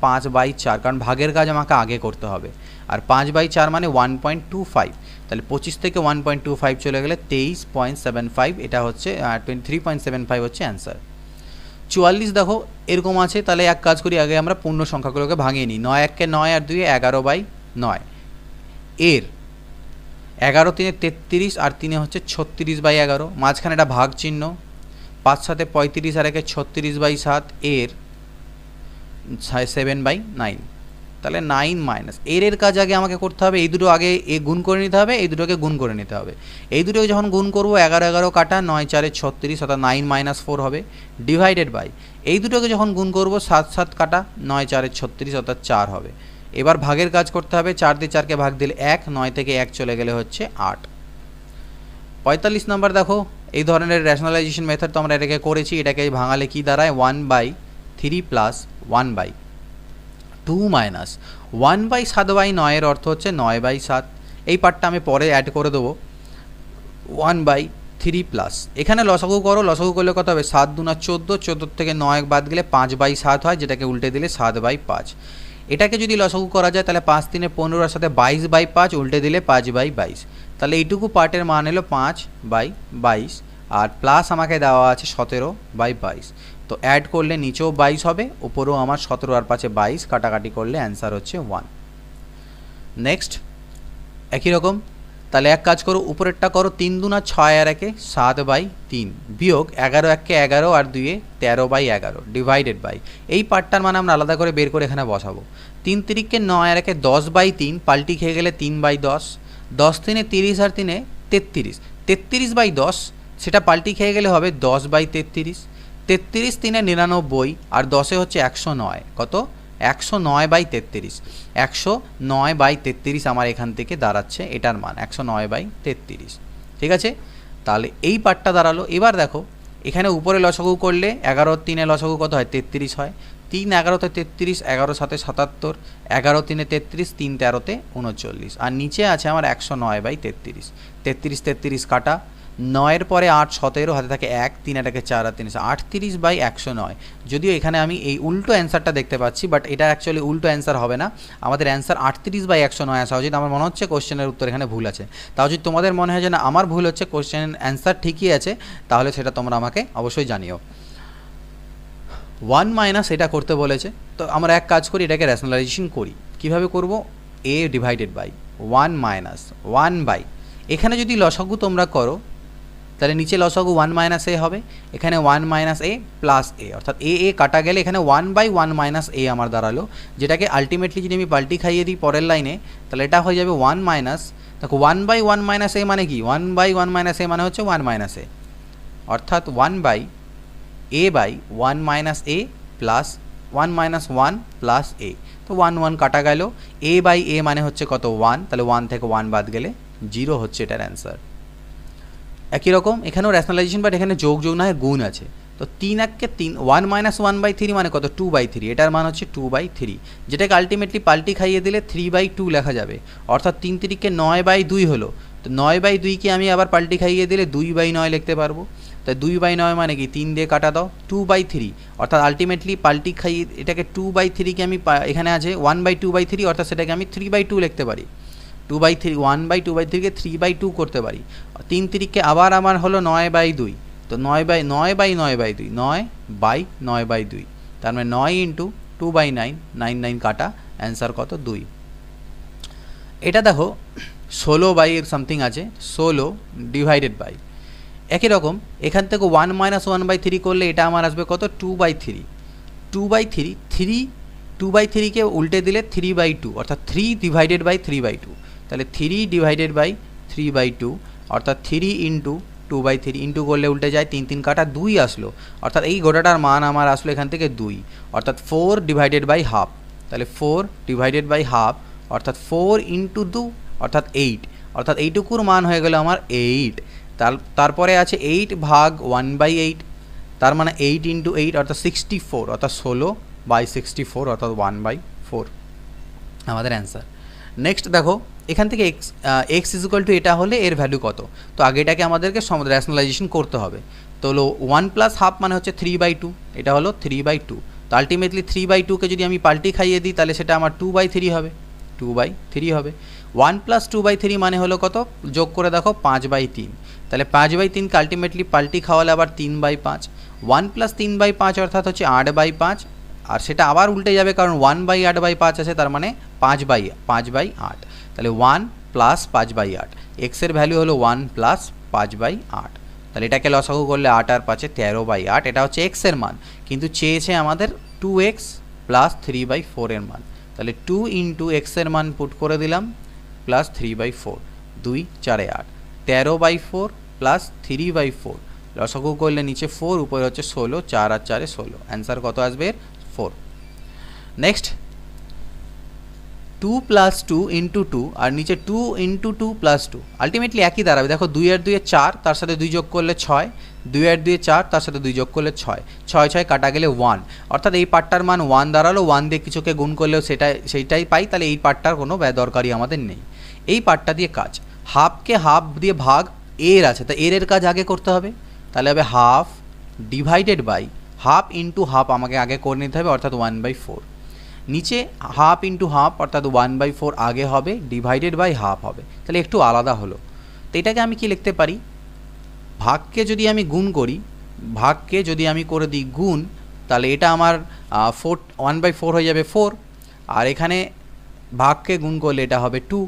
Speaker 1: 5/4, কারণ ভাগের কাজ আমাকে আগে করতে হবে। আর 5/4 মানে 1.25, তাহলে 25 থেকে 1.25 চলে গেলে 23.75, এটা হচ্ছে 23.75 হচ্ছে অ্যান্সার। 44 দেখো এরকম আছে। তাহলে এক কাজ করি, আগে আমরা পূর্ণ সংখ্যাগুলোকে ভাঙিয়ে নিই। 9 1 9 আর 2 11/9, এর 11 3 33 আর 3 হচ্ছে 36/11, মাঝখানে এটা ভাগ চিহ্ন, 5 7 35 আর 1 36/7, এর 7/9। তাহলে 9 মাইনাস এর কাজ আগে আমাকে করতে হবে। এই দুটো আগে গুণ করে নিতে হবে, এই দুটোকে গুণ করে নিতে হবে। এই দুটোকে যখন গুণ করবো 11 11 কাটা 9 4 36, অর্থাৎ 9 - 4 হবে, ডিভাইডেড বাই এই দুটোকে যখন গুণ করবো 7 7 কাটা 9 4 36, অর্থাৎ 4 হবে। এবার ভাগের কাজ করতে হবে, 4 দিয়ে 4কে ভাগ দিলে 1, 9 থেকে 1 চলে গেলে হচ্ছে 8। 45 নম্বর দেখো, এই ধরনের রেশনালাইজেশন মেথড তো আমরা এটাকে করেছি, এটাকে ভাঙালে কি দাঁড়ায় 1/3 প্লাস 1/2 মাইনাস 1/7/9 এর অর্থ হচ্ছে 9/7। এই পার্টটা আমি পরে অ্যাড করে দেবো। 1/3 প্লাস এখানে লসাগু করো, লসাগু করলে কত হবে 7 2 14, 14 থেকে 9 বাদ গেলে 5/7 হয়, যেটাকে উল্টে দিলে 7/5। এটাকে যদি লসাগু করা যায় তাহলে 5 3 15 এর সাথে 22/5 উল্টে দিলে 5/22। তাহলে এইটুকু পার্টের মান এলো 5/22, আর প্লাস আমাকে দেওয়া আছে 17/22। তো অ্যাড করলে নিচেও 22 হবে, উপরেও আমার 17 আর 5 22, কাটাকাটি করলে অ্যান্সার হচ্ছে 1। নেক্সট একই রকম, তাহলে এক কাজ করো, উপরেরটা করো 3 2 6 আর 1 7/3 বিয়োগ 11 1 11 আর 2 13/11 ডিভাইডেড বাই, এই পার্টটার মানে আমরা আলাদা করে বের করে এখানে বসাবো। 3 3 9 আর 1 10/3 পাল্টি খেয়ে গেলে 3/10, 10 3 30 আর 3 33, 33/10 সেটা পাল্টি খেয়ে গেলে হবে 10/33, 33 3 99 আর 10 হচ্ছে 109, কত 109/33, 109/33 আমার এখান থেকে দাঁড়াচ্ছে এটার মান 109/33। ঠিক আছে, তাহলে এই পার্টটা দাঁড়ালো। এবার দেখো এখানে উপরে লসাগু করলে 11 3 লসাগু কত হয় 33 হয়, 3 11 33, 11 7 77, 11 3 33, 3 13 39, আর নিচে আছে আমার 109/33, 33 33 কাটা, 9 এর পরে 8 17 হাতে থাকে 1, 3 এটাকে 4 আর 3 38/109। যদিও এখানে আমি এই উল্টো অ্যান্সারটা দেখতে পাচ্ছি, বাট এটা অ্যাকচুয়ালি উল্টো অ্যান্সার হবে না, আমাদের অ্যান্সার 38/109 আসা উচিত। আমার মনে হচ্ছে কোশ্চেনের উত্তর এখানে ভুল আছে। তাও যদি তোমাদের মনে হয় যে না আমার ভুল হচ্ছে, কোশ্চেনের অ্যান্সার ঠিকই আছে, তাহলে সেটা তোমরা আমাকে অবশ্যই জানিও। 1 মাইনাস এটা করতে বলেছে, তো আমরা এক কাজ করি, এটাকে রেশনালাইজেশন করি। কিভাবে করব, a divided by 1 minus 1 by, এখানে যদি লসাগু তোমরা করো তাহলে নিচে লসাগু 1 মাইনাস এ হবে, এখানে 1 মাইনাস এ প্লাস এ, অর্থাৎ এ এ কাটা গেলে এখানে 1/1 মাইনাস এ আমার দাঁড়ালো, যেটাকে আলটিমেটলি যদি আমি পাল্টি খাইয়ে দিই পরের লাইনে তাহলে এটা হয়ে যাবে 1 মাইনাস, দেখো 1/1 মাইনাস এ মানে কি, 1/1 মাইনাস এ মানে হচ্ছে 1 মাইনাস এ, অর্থাৎ 1/1 মাইনাস এ প্লাস 1 মাইনাস 1 প্লাস এ, তো 1 1 কাটা গেল, a/a মানে হচ্ছে কত 1, তাহলে 1 থেকে 1 বাদ গেলে 0 হচ্ছে এটার অ্যান্সার। একই রকম এখানেও রেশনালাইজেশন, বাট এখানে যোগ যোগ না হয় গুণ আছে, তো 3 1 3, 1 মাইনাস 1/3 মানে কত 2/3, এটার মান হচ্ছে 2/3, যেটাকে আলটিমেটলি পাল্টি খাইয়ে দিলে 3/2 লেখা যাবে, অর্থাৎ 3 3 9/2 হলো, তো 9/2কে আমি আবার পাল্টি খাইয়ে দিলে 2/9 লিখতে পারবো, তাই 2/9 মানে কি 3 দিয়ে কাটা দাও 2/3, অর্থাৎ আলটিমেটলি পাল্টি খাইয়ে এটাকে 2/3কে আমি এখানে আছে 1/2/3, অর্থাৎ সেটাকে আমি 3/2 লিখতে পারি, 2/3 1/2/3কে 3/2 করতে পারি। 3 3কে আবার আমার হলো 9/2, তো 9/9/9/2 9/9/2, তার মানে 9 ইন্টু 2/9 9 9 কাটা, অ্যান্সার কত 2। এটা দেখো 16 সামথিং আছে, 16 ডিভাইডেড বাই, একই রকম এখান থেকে 1 মাইনাস 1/3 করলে এটা আমার আসবে কত 2/3, 2/3 2/3কে উল্টে দিলে 3/2, অর্থাৎ 3 ডিভাইডেড বাই 3/2, তাহলে 3 ডিভাইডেড বাই 3/2, অর্থাৎ 3 ইন্টু 2/3, ইন্টু করলে উল্টে যায় 3 3 কাটা 2 আসলো, অর্থাৎ এই গোটাটার মান আমার আসলো এখান থেকে 2, অর্থাৎ 4 ডিভাইডেড বাই হাফ, তাহলে 4 ডিভাইডেড বাই হাফ, অর্থাৎ 4 ইন্টু 2 অর্থাৎ 8, অর্থাৎ এইটুকুর মান হয়ে গেল আমার 8। তারপরে আছে 8 ভাগ 1/8, তার মানে 8 ইন্টু 8 অর্থাৎ 64, অর্থাৎ 16/64, অর্থাৎ 1/4 আমাদের অ্যান্সার। নেক্সট দেখো এখান থেকে এক্স ইকুয়াল টু এটা হলে এর ভ্যালু কত, তো আগে এটাকে আমাদেরকে রেশনালাইজেশন করতে হবে, তো হলো 1 প্লাস হাফ মানে হচ্ছে 3/2, এটা হলো 3/2, তো আলটিমেটলি 3/2কে যদি আমি পাল্টি খাইয়ে দিই তাহলে সেটা আমার 2/3 হবে, 2/3 হবে। 1 প্লাস 2/3 মানে হলো কত, যোগ করে দেখো 5/3, তাহলে 5/3কে আলটিমেটলি পাল্টি খাওয়ালে আবার 3/5, 1 প্লাস 3/5 অর্থাৎ হচ্ছে 8/5, আর সেটা আবার উল্টে যাবে কারণ 1/8/5 আছে, তার মানে 5/8, তাহলে 1 প্লাস 5/8, এক্সের ভ্যালু হলো 1 প্লাস 5/8, তাহলে এটাকে লসাগু করলে 8 আর 5 13/8, এটা হচ্ছে এক্সের মান, কিন্তু চেয়েছে আমাদের 2x প্লাস 3/4 এর মান, তাহলে 2 ইন্টু এক্সের মান পুট করে দিলাম প্লাস 3/4, 2 4 8, 13/4 প্লাস 3/4, লসাগু করলে নিচে 4 উপরে হচ্ছে 16, 4 আর 4 16, অ্যান্সার কত আসবে 4। নেক্সট 2 + 2 × 2 আর নিচে 2 × 2 + 2 আলটিমেটলি একই দাঁড়াবে। দেখো 2 আর 2 এ 4, তার সাথে 2 যোগ করলে 6, 2 আর 2 এ 4, তার সাথে 2 যোগ করলে 6, 6 6 কাটা গেলে 1, অর্থাৎ এই পার্টটার মান 1 দাঁড়ালো। 1 দিয়ে কিছুকে গুণ করলেও সেইটাই পাই, তাহলে এই পার্টটার কোনো দরকারই আমাদের নেই। এই পার্টটা দিয়ে কাজ, হাফকে হাফ দিয়ে ভাগ এর আছে, তা এর কাজ আগে করতে হবে, তাহলে হবে half divided by half into half আমাকে আগে করে নিতে হবে, অর্থাৎ 1/4। নিচে হাফ ইন্টু হাফ অর্থাৎ 1/4 আগে হবে, ডিভাইডেড বাই হাফ হবে, তাহলে একটু আলাদা হলো। তো এটাকে আমি কি লিখতে পারি, ভাগকে যদি আমি গুণ করি, ভাগকে যদি আমি করে দিই গুণ, তাহলে এটা আমার 1/4 হয়ে যাবে 4, আর এখানে ভাগকে গুণ করলে এটা হবে 2,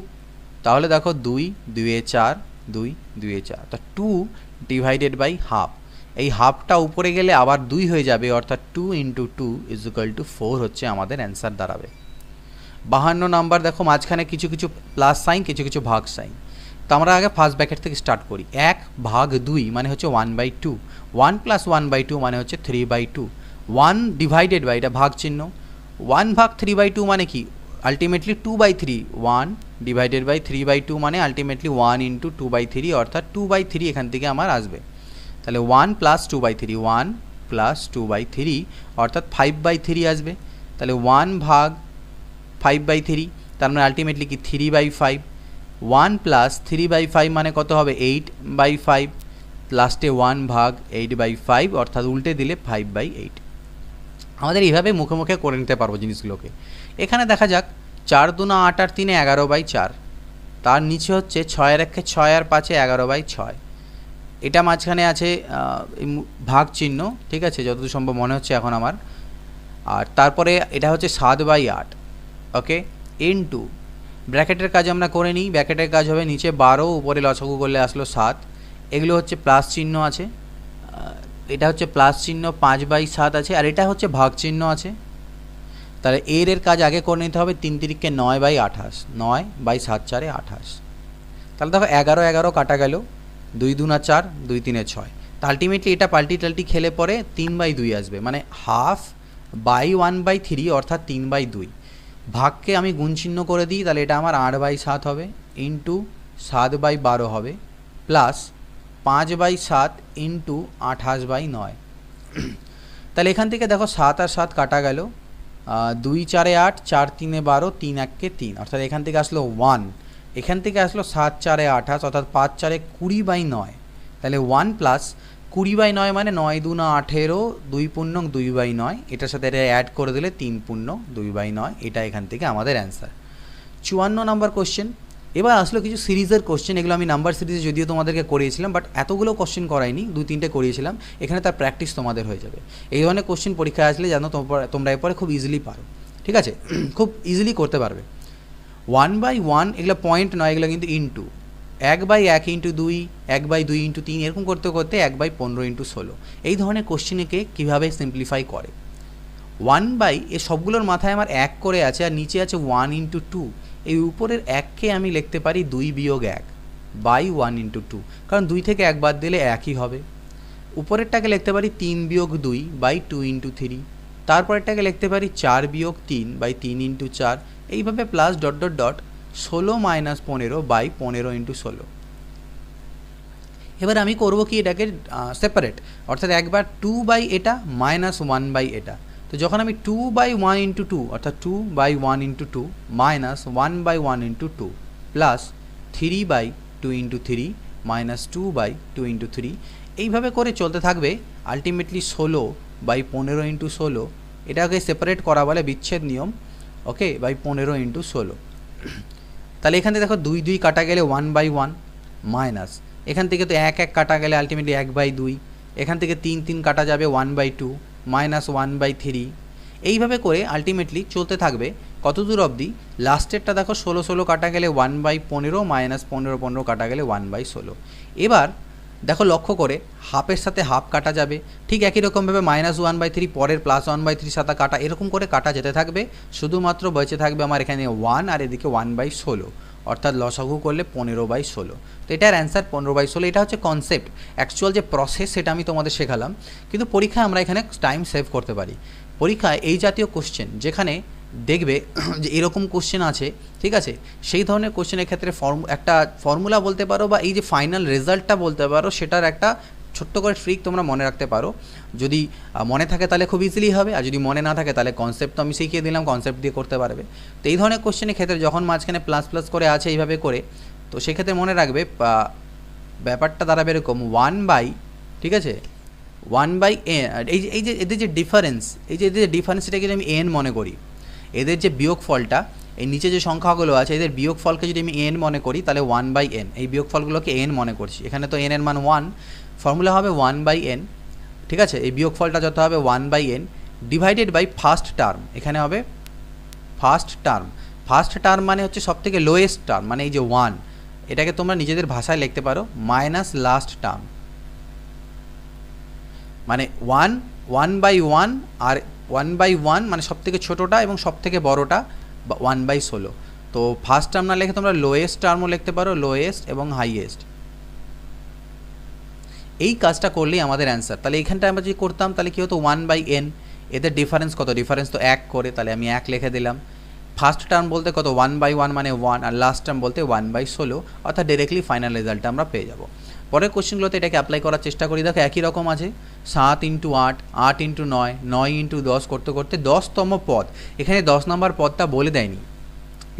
Speaker 1: তাহলে দেখো 2 2 এ 4, 2 2 এ 4, তো 2 ডিভাইডেড বাই হাফ, এই হাফটা উপরে গেলে আবার 2 হয়ে যাবে, অর্থাৎ 2 × 2 = 4 হচ্ছে আমাদের অ্যান্সার দাঁড়াবে। 52 নাম্বার, দেখো মাঝখানে কিছু কিছু প্লাস সাইন, কিছু কিছু ভাগ সাইন। তো আমরা আগে ফার্স্ট ব্র্যাকেট থেকে স্টার্ট করি। 1/2 মানে হচ্ছে 1/2, 1 + 1/2 মানে হচ্ছে 3/2, 1 ডিভাইডেড বাই, এটা ভাগ চিহ্ন, 1/3/2 মানে কি আলটিমেটলি 2/3, 1 ডিভাইডেড বাই 3/2 মানে আলটিমেটলি 1 × 2/3, অর্থাৎ 2/3 এখান থেকে আমার আসবে। তাহলে 1 + 2/3, 1 + 2/3 অর্থাৎ 5/3 আসবে। তাহলে 1/5/3, তার মানে আলটিমেটলি কি 3/5, 1 + 3/5 মানে কত হবে 8/5, লাস্টে 1/8/5 অর্থাৎ উল্টে দিলে 5/8। আমাদের এইভাবে মুখে মুখে করে নিতে পারবো জিনিসগুলোকে। এখানে দেখা যাক 4 2 8 আর 3 11/4, তার নিচে হচ্ছে 6 আর 1 6 আর 5 11/6, এটা মাঝখানে আছে ভাগ চিহ্ন, ঠিক আছে, যতদূর সম্ভব মনে হচ্ছে এখন আমার। আর তারপরে এটা হচ্ছে 7/8, ওকে, ইনটু ব্র্যাকেটের কাজ আমরা করে নিই। ব্র্যাকেটের কাজ হবে নিচে 12, উপরে লসাগু করলে আসলো 7, এগুলো হচ্ছে প্লাস চিহ্ন আছে, এটা হচ্ছে প্লাস চিহ্ন, 5/7 আছে, আর এটা হচ্ছে ভাগ চিহ্ন আছে। তাহলে এর কাজ আগে করে নিতে হবে, 3 3 9/28, 9/7 4 28। তাহলে দেখো 11 11 কাটা গেল, 2 2 4, 2 3 6, তো আলটিমেটলি এটা পাল্টি টাল্টি খেলে পরে 3/2 আসবে, মানে 1/2/1/3 অর্থাৎ 3/2। ভাগকে আমি গুণ চিহ্ন করে দিই, তাহলে এটা আমার 8/7 হবে, ইন্টু 7/12 হবে, প্লাস 5/7 ইন্টু 28/9। তাহলে এখান থেকে দেখো 7 আর 7 কাটা গেল, 2 4 8, 4 3 12, 3 1 3, অর্থাৎ এখান থেকে আসলো 1, এখান থেকে আসলো 7 4 28, অর্থাৎ 5 4 20/9, তাহলে 1 + 20/9 মানে 9 2 18, 2 পূর্ণং 2/9, এটার সাথে এটা অ্যাড করে দিলে 3 পূর্ণ 2/9, এটা এখান থেকে আমাদের অ্যান্সার। 54 নম্বর কোশ্চেন। এবার আসলো কিছু সিরিজের কোশ্চেন, এগুলো আমি নাম্বার সিরিজে যদিও তোমাদেরকে করিয়েছিলাম, বাট এতগুলো কোশ্চেন করাইনি, 2-3টে করিয়েছিলাম, এখানে তার প্র্যাকটিস তোমাদের হয়ে যাবে। এই ধরনের কোশ্চেন পরীক্ষায় আসলে যেন তোমরা এরপরে খুব ইজিলি পারো, ঠিক আছে, খুব ইজিলি করতে পারবে। 1/1 এগুলো পয়েন্ট নয়, এগুলো কিন্তু ইন্টু, 1/1 × 2, 1/2 × 3, এরকম করতে করতে 1/15 × 16, এই ধরনের কোশ্চেনকে কীভাবে সিম্পলিফাই করে। 1/, এ সবগুলোর মাথায় আমার 1 করে আছে, আর নিচে আছে 1 × 2, এই উপরের 1কে আমি লিখতে পারি 2 - 1/1 × 2, কারণ 2 থেকে 1 বাদ দিলে 1ই হবে। উপরেরটাকে লিখতে পারি 3 - 2/2 × 3, তারপরেরটাকে লিখতে পারি 4 - 3/3 × 4, এইভাবে প্লাস ... 16 - 15/15 × 16। এবার আমি করব কি, এটাকে সেপারেট, অর্থাৎ একবার 2/, এটা -1/, এটা। তো যখন আমি 2/1 × 2 অর্থাৎ 2/1 × 2 -1/1 × 2 প্লাস 3/2 × 3 -2/2 × 3, এইভাবে করে চলতে থাকবে। আলটিমেটলি 16/15 × 16, এটাকে সেপারেট করা বলে বিচ্ছেদ নিয়ম, ওকে, /15 × 16। তাহলে এখান থেকে দেখো 2 2 কাটা গেলে 1/1, মাইনাস এখান থেকে তো 1 1 কাটা গেলে আলটিমেটলি 1/2, এখান থেকে 3 3 কাটা যাবে 1/2, -1/3, এইভাবে করে আলটিমেটলি চলতে থাকবে কত দূর অবধি, লাস্টেরটা দেখো 16 16 কাটা গেলে 1/15, -15 15 কাটা গেলে 1/16। এবার দেখো লক্ষ্য করে হাফের সাথে হাফ কাটা যাবে, ঠিক একই রকমভাবে -1/3 পরের +1/3 সাথে কাটা, এরকম করে কাটা যেতে থাকবে, শুধুমাত্র বেঁচে থাকবে আমার এখানে 1 আর এদিকে 1/16, অর্থাৎ লসাগু করলে 15/16। তো এটার অ্যান্সার 15/16। এটা হচ্ছে কনসেপ্ট, অ্যাকচুয়াল যে প্রসেস সেটা আমি তোমাদের শেখালাম, কিন্তু পরীক্ষায় আমরা এখানে টাইম সেভ করতে পারি। পরীক্ষায় এই জাতীয় কোশ্চেন যেখানে দেখবে যে এরকম কোশ্চেন আছে, ঠিক আছে, সেই ধরনের কোশ্চেনের ক্ষেত্রে একটা ফর্মুলা বলতে পারো বা এই যে ফাইনাল রেজাল্টটা বলতে পারো, সেটার একটা ছোট্ট করে ট্রিক তোমরা মনে রাখতে পারো। যদি মনে থাকে তাহলে খুব ইজিলি হবে, আর যদি মনে না থাকে তাহলে কনসেপ্ট তো আমি শিখিয়ে দিলাম, কনসেপ্ট দিয়ে করতে পারবে। তো এই ধরনের কোশ্চেনের ক্ষেত্রে যখন মাঝখানে প্লাস প্লাস করে আছে এইভাবে করে, তো সেক্ষেত্রে মনে রাখবে ব্যাপারটা দাঁড়াবে এরকম 1 বাই, ঠিক আছে, 1 বাই এন। এই যে এদের যে ডিফারেন্স, এই যে এদের যে ডিফারেন্স, এটাকে যদি আমি এন মনে করি, এদের যে বিয়োগফলটা, এই নিচে যে সংখ্যাগুলো আছে এদের বিয়োগফলকে যদি আমি এন মনে করি, তাহলে 1/n, এই বিয়োগফলগুলোকে এন মনে করছি। এখানে তো এন এর মান 1, ফর্মুলা হবে 1/n, ঠিক আছে। এই বিয়োগফলটা যত হবে 1/n divided by first term, এখানে হবে ফার্স্ট টার্ম। ফার্স্ট টার্ম মানে হচ্ছে সবথেকে লোয়েস্ট টার্ম, মানে এই যে 1, এটাকে তোমরা নিজেদের ভাষায় লিখতে পারো মাইনাস লাস্ট টার্ম, মানে 1/1 আর 1/1 মানে সবথেকে ছোটোটা এবং সবথেকে বড়োটা 1/16। তো ফার্স্ট টার্ম না লিখে তোমরা লোয়েস্ট টার্মও লিখতে পারো, লোয়েস্ট এবং হাইয়েস্ট। এই কাজটা করলেই আমাদের অ্যান্সার। তাহলে এখানটা আমরা যদি করতাম তাহলে কী হতো, 1/n, এদের ডিফারেন্স কত, ডিফারেন্স তো 1 করে, তাহলে আমি 1 লিখে দিলাম। ফার্স্ট টার্ম বলতে কত, 1/1 মানে 1, আর লাস্ট টার্ম বলতে 1/16, অর্থাৎ ডিরেক্টলি ফাইনাল রেজাল্টটা আমরা পেয়ে যাব। পরের কোশ্চেনগুলোতে এটাকে অ্যাপ্লাই করার চেষ্টা করি। দেখো একই রকম আছে, 7 × 8, 8 × 9, 9 × 10 করতে করতে 10তম পদ, এখানে 10 নম্বর পদটা বলে দেয়নি,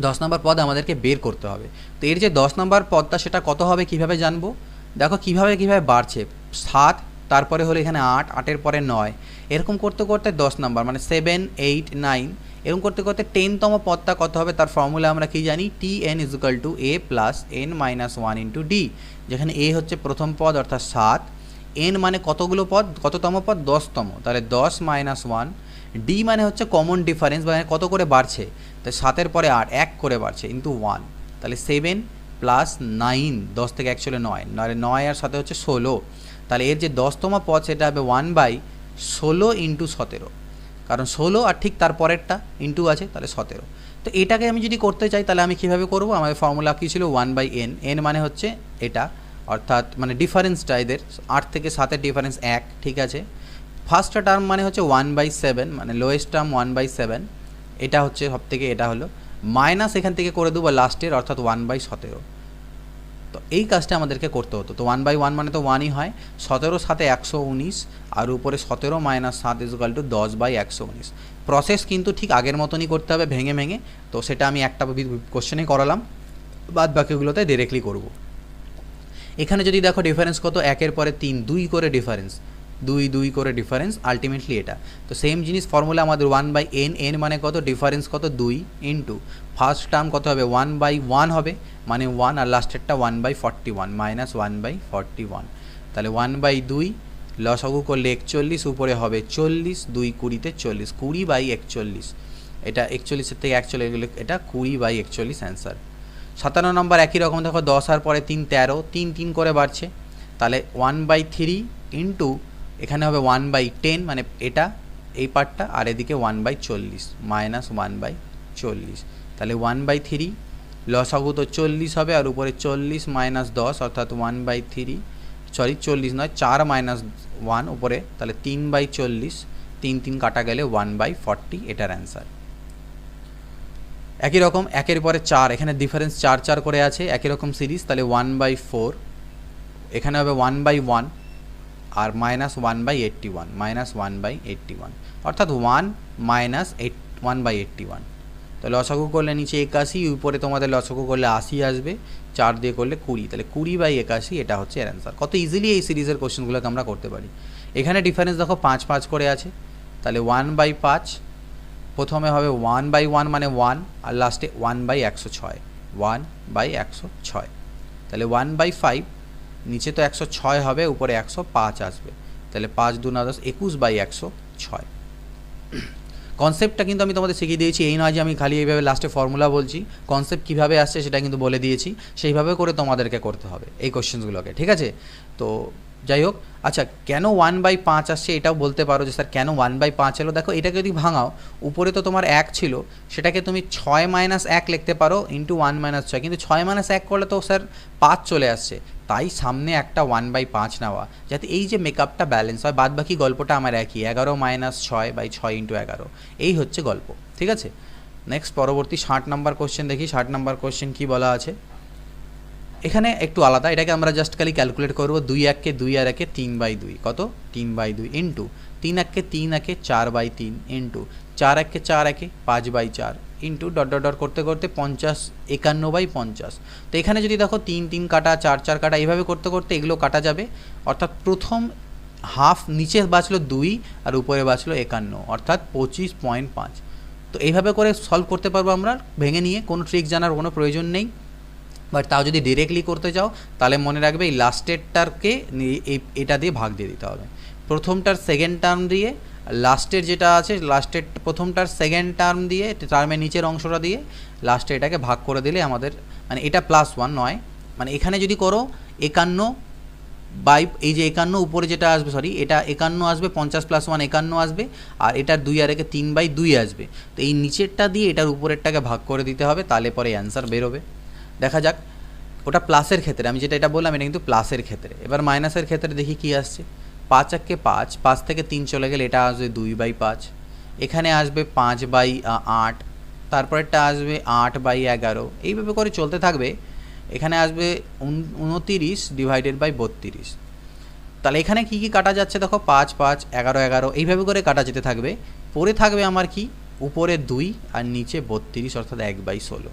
Speaker 1: 10 নম্বর পদ আমাদেরকে বের করতে হবে। তো এর যে 10 নম্বর পদটা সেটা কত হবে কীভাবে জানবো, দেখো কীভাবে বাড়ছে, 7, তারপরে হলো এখানে 8, 8-এর পরে 9, এরকম করতে করতে 10 নম্বর মানে 7, 8, 9, এরকম করতে করতে 10তম পদটা কত হবে, তার ফর্মুলা আমরা কি জানি, Tn = a + n - 1 × d, যেখানে a হচ্ছে প্রথম পদ অর্থাৎ 7, n মানে কতগুলো পদ, কততম পদ, 10তম, তাহলে 10 - 1, d মানে হচ্ছে কমন ডিফারেন্স, মানে কত করে বাড়ছে, তাই 7-এর পরে 8, 1 করে বাড়ছে ইন্টু 1, তাহলে 7 + 9, 10 থেকে 1 চলে 9, 9 আর সাথে হচ্ছে 16, তাহলে এর যে 10তম পদ সেটা হবে 1/16 × 17, কারণ 16 আর ঠিক তার পরেরটা ইন্টু আছে, তাহলে 17। তো এটাকে আমি যদি করতে চাই তাহলে আমি কীভাবে করবো, আমাদের ফর্মুলা কী ছিল, 1/n, n মানে হচ্ছে এটা, অর্থাৎ মানে ডিফারেন্সটা এদের 8 থেকে 7-এর ডিফারেন্স 1, ঠিক আছে। ফার্স্ট টার্ম মানে হচ্ছে 1/7, মানে লোয়েস্ট টার্ম 1/7, এটা হচ্ছে সব থেকে, এটা হলো মাইনাস এখান থেকে করে দেবো লাস্টের, অর্থাৎ 1/17। তো এই কাজটা আমাদেরকে করতে হতো। তো 1/1 মানে তো 1ই হয়, 17 সাথে 119, আর উপরে 17 - 7 = 10/119। প্রসেস কিন্তু ঠিক আগের মতনই করতে হবে, ভেঙে ভেঙে। তো সেটা আমি একটা কোশ্চেনে করালাম, বাদ বাকিগুলোতে ডিরেক্টলি করব। এখানে যদি দেখো ডিফারেন্স কত, 1-এর পরে 3, 2 করে ডিফারেন্স, 2 করে ডিফারেন্স, আলটিমেটলি এটা। তো সেম জিনিস ফর্মুলা আমাদের 1/n, n মানে কত, ডিফারেন্স কত 2, ইন্টু ফার্স্ট টার্ম কত হবে 1/1 হবে, মানে 1, আর লাস্টেরটা 1/41 মাইনাস 1/41, তাহলে 1/2 লসাগু করলে 41, উপরে হবে 40, 2 20-তে 40, 20/41, এটা 41-এর থেকে 1 চলে গেলে এটা 20/41 অ্যান্সার। 57 নম্বর একই রকম, দেখো 10 আর পরে 3, 13, 3 করে বাড়ছে, তাহলে 1/3 ইন্টু এখানে হবে 1/10, মানে এটা এই পার্টটা, আর এদিকে 1/40 মাইনাস 1/40, তাহলে 1/3 লসাগু তো 40 হবে, আর উপরে 40 - 10 অর্থাৎ 1/3, সরি 40 নয়, 4 - 1 উপরে, তাহলে 3/40, 3 কাটা গেলে 1/40, এটার অ্যান্সার। একই রকম 1-এর পরে 4, এখানে ডিফারেন্স 4 করে আছে, একই রকম সিরিজ, তাহলে 1/4, এখানে হবে 1/1, আর মাইনাস 1/81, মাইনাস 1/81, অর্থাৎ 1 - 1/81। তো লসাগু করলে নিচে 81, উপরে তোমাদের লসাগু করলে 80 আসবে, 4 দিয়ে করলে 20, তাহলে 20/81, এটা হচ্ছে এর অ্যান্সার। কত ইজিলি এই সিরিজের কোশ্চেনগুলোকে আমরা করতে পারি। এখানে ডিফারেন্স দেখো 5 করে আছে, তাহলে 1/5, প্রথমে হবে 1/1 মানে 1, আর লাস্টে 1/106, 1/106, তাহলে 1/5, নিচে তো 106 হবে, উপরে 105 আসবে, তাহলে 5 × 2 = 10, 21/106। কনসেপ্টটা কিন্তু আমি তোমাদের শিখিয়ে দিয়েছি, এই নয় যে আমি খালি এইভাবে লাস্টে ফর্মুলা বলছি, কনসেপ্ট কীভাবে আসছে সেটা কিন্তু বলে দিয়েছি, সেইভাবে করে তোমাদেরকে করতে হবে এই কোশ্চেনগুলোকে, ঠিক আছে। তো যাই হোক, আচ্ছা কেন 1/5 আসছে এটাও বলতে পারো যে স্যার কেন 1/5 এলো। দেখো এটাকে যদি ভাঙাও, উপরে তো তোমার 1 ছিল, সেটাকে তুমি 6 - 1 লিখতে পারো ইন্টু 1 - 6, কিন্তু 6 - 1 করলে তো স্যার 5 চলে আসছে, তাই সামনে একটা 1/5 নেওয়া, যাতে এই যে মেকআপটা ব্যালেন্স হয়। বাদ বাকি গল্পটা আমার একই, 11 - 6/6 × 11, এই হচ্ছে গল্প, ঠিক আছে। নেক্সট পরবর্তী 60 নাম্বার কোশ্চেন দেখি। 60 নাম্বার কোশ্চেন কি বলা আছে, এখানে একটু আলাদা, এটাকে আমরা জাস্ট খালি ক্যালকুলেট করব। 2 1 2 আর 1 3/2 কত 3/2 into 3 1 3 1 4/3 into 4 1 4 1 5/4 into dot dot dot করতে করতে 50 51/50। তো এখানে যদি দেখো 3 3 কাটা 4 4 কাটা এইভাবে করতে করতে এগুলো কাটা যাবে, অর্থাৎ প্রথম হাফ নিচে বাঁচলো 2 আর উপরে বাঁচলো 51, অর্থাৎ 25.5। তো এইভাবে করে সলভ করতে পারবো আমরা ভেঙে নিয়ে, কোনো ট্রিক জানার কোনো প্রয়োজন নেই। বাট তাও যদি ডিরেক্টলি করতে চাও তাহলে মনে রাখবে এই লাস্টেরটাকে এটা দিয়ে ভাগ দিয়ে দিতে হবে। প্রথমটার সেকেন্ড টার্ম দিয়ে, লাস্টের যেটা আছে লাস্টের প্রথমটার সেকেন্ড টার্ম দিয়ে, টার্মের নিচের অংশটা দিয়ে লাস্টে এটাকে ভাগ করে দিলে আমাদের মানে এটা +1 নয়, মানে এখানে যদি করো 51 বাই এই যে 51 উপরে যেটা আসবে, সরি এটা 51 আসবে, 50 + 1 51 আসবে, আর এটার 2 আর 1 3/2 আসবে। তো এই নিচেরটা দিয়ে এটার উপরেরটাকে ভাগ করে দিতে হবে, তাহলে পরে অ্যান্সার বেরোবে। দেখা যাক, ওটা প্লাসের ক্ষেত্রে, আমি যেটা এটা বললাম এটা কিন্তু প্লাসের ক্ষেত্রে। এবার মাইনাসের ক্ষেত্রে দেখি কি আসছে। 5 1 5, 5 থেকে 3 চলে গেলে এটা আসবে 2/5, এখানে আসবে 5/8, তারপরেরটা আসবে 8/11, এইভাবে করে চলতে থাকবে। এখানে আসবে 29 / 32। তাহলে এখানে কি কি কাটা যাচ্ছে দেখো, 5 5 11 11 এইভাবে করে কাটা যেতে থাকবে। পরে থাকবে আমার কি, উপরে 2 আর নিচে 32, অর্থাৎ 1/16।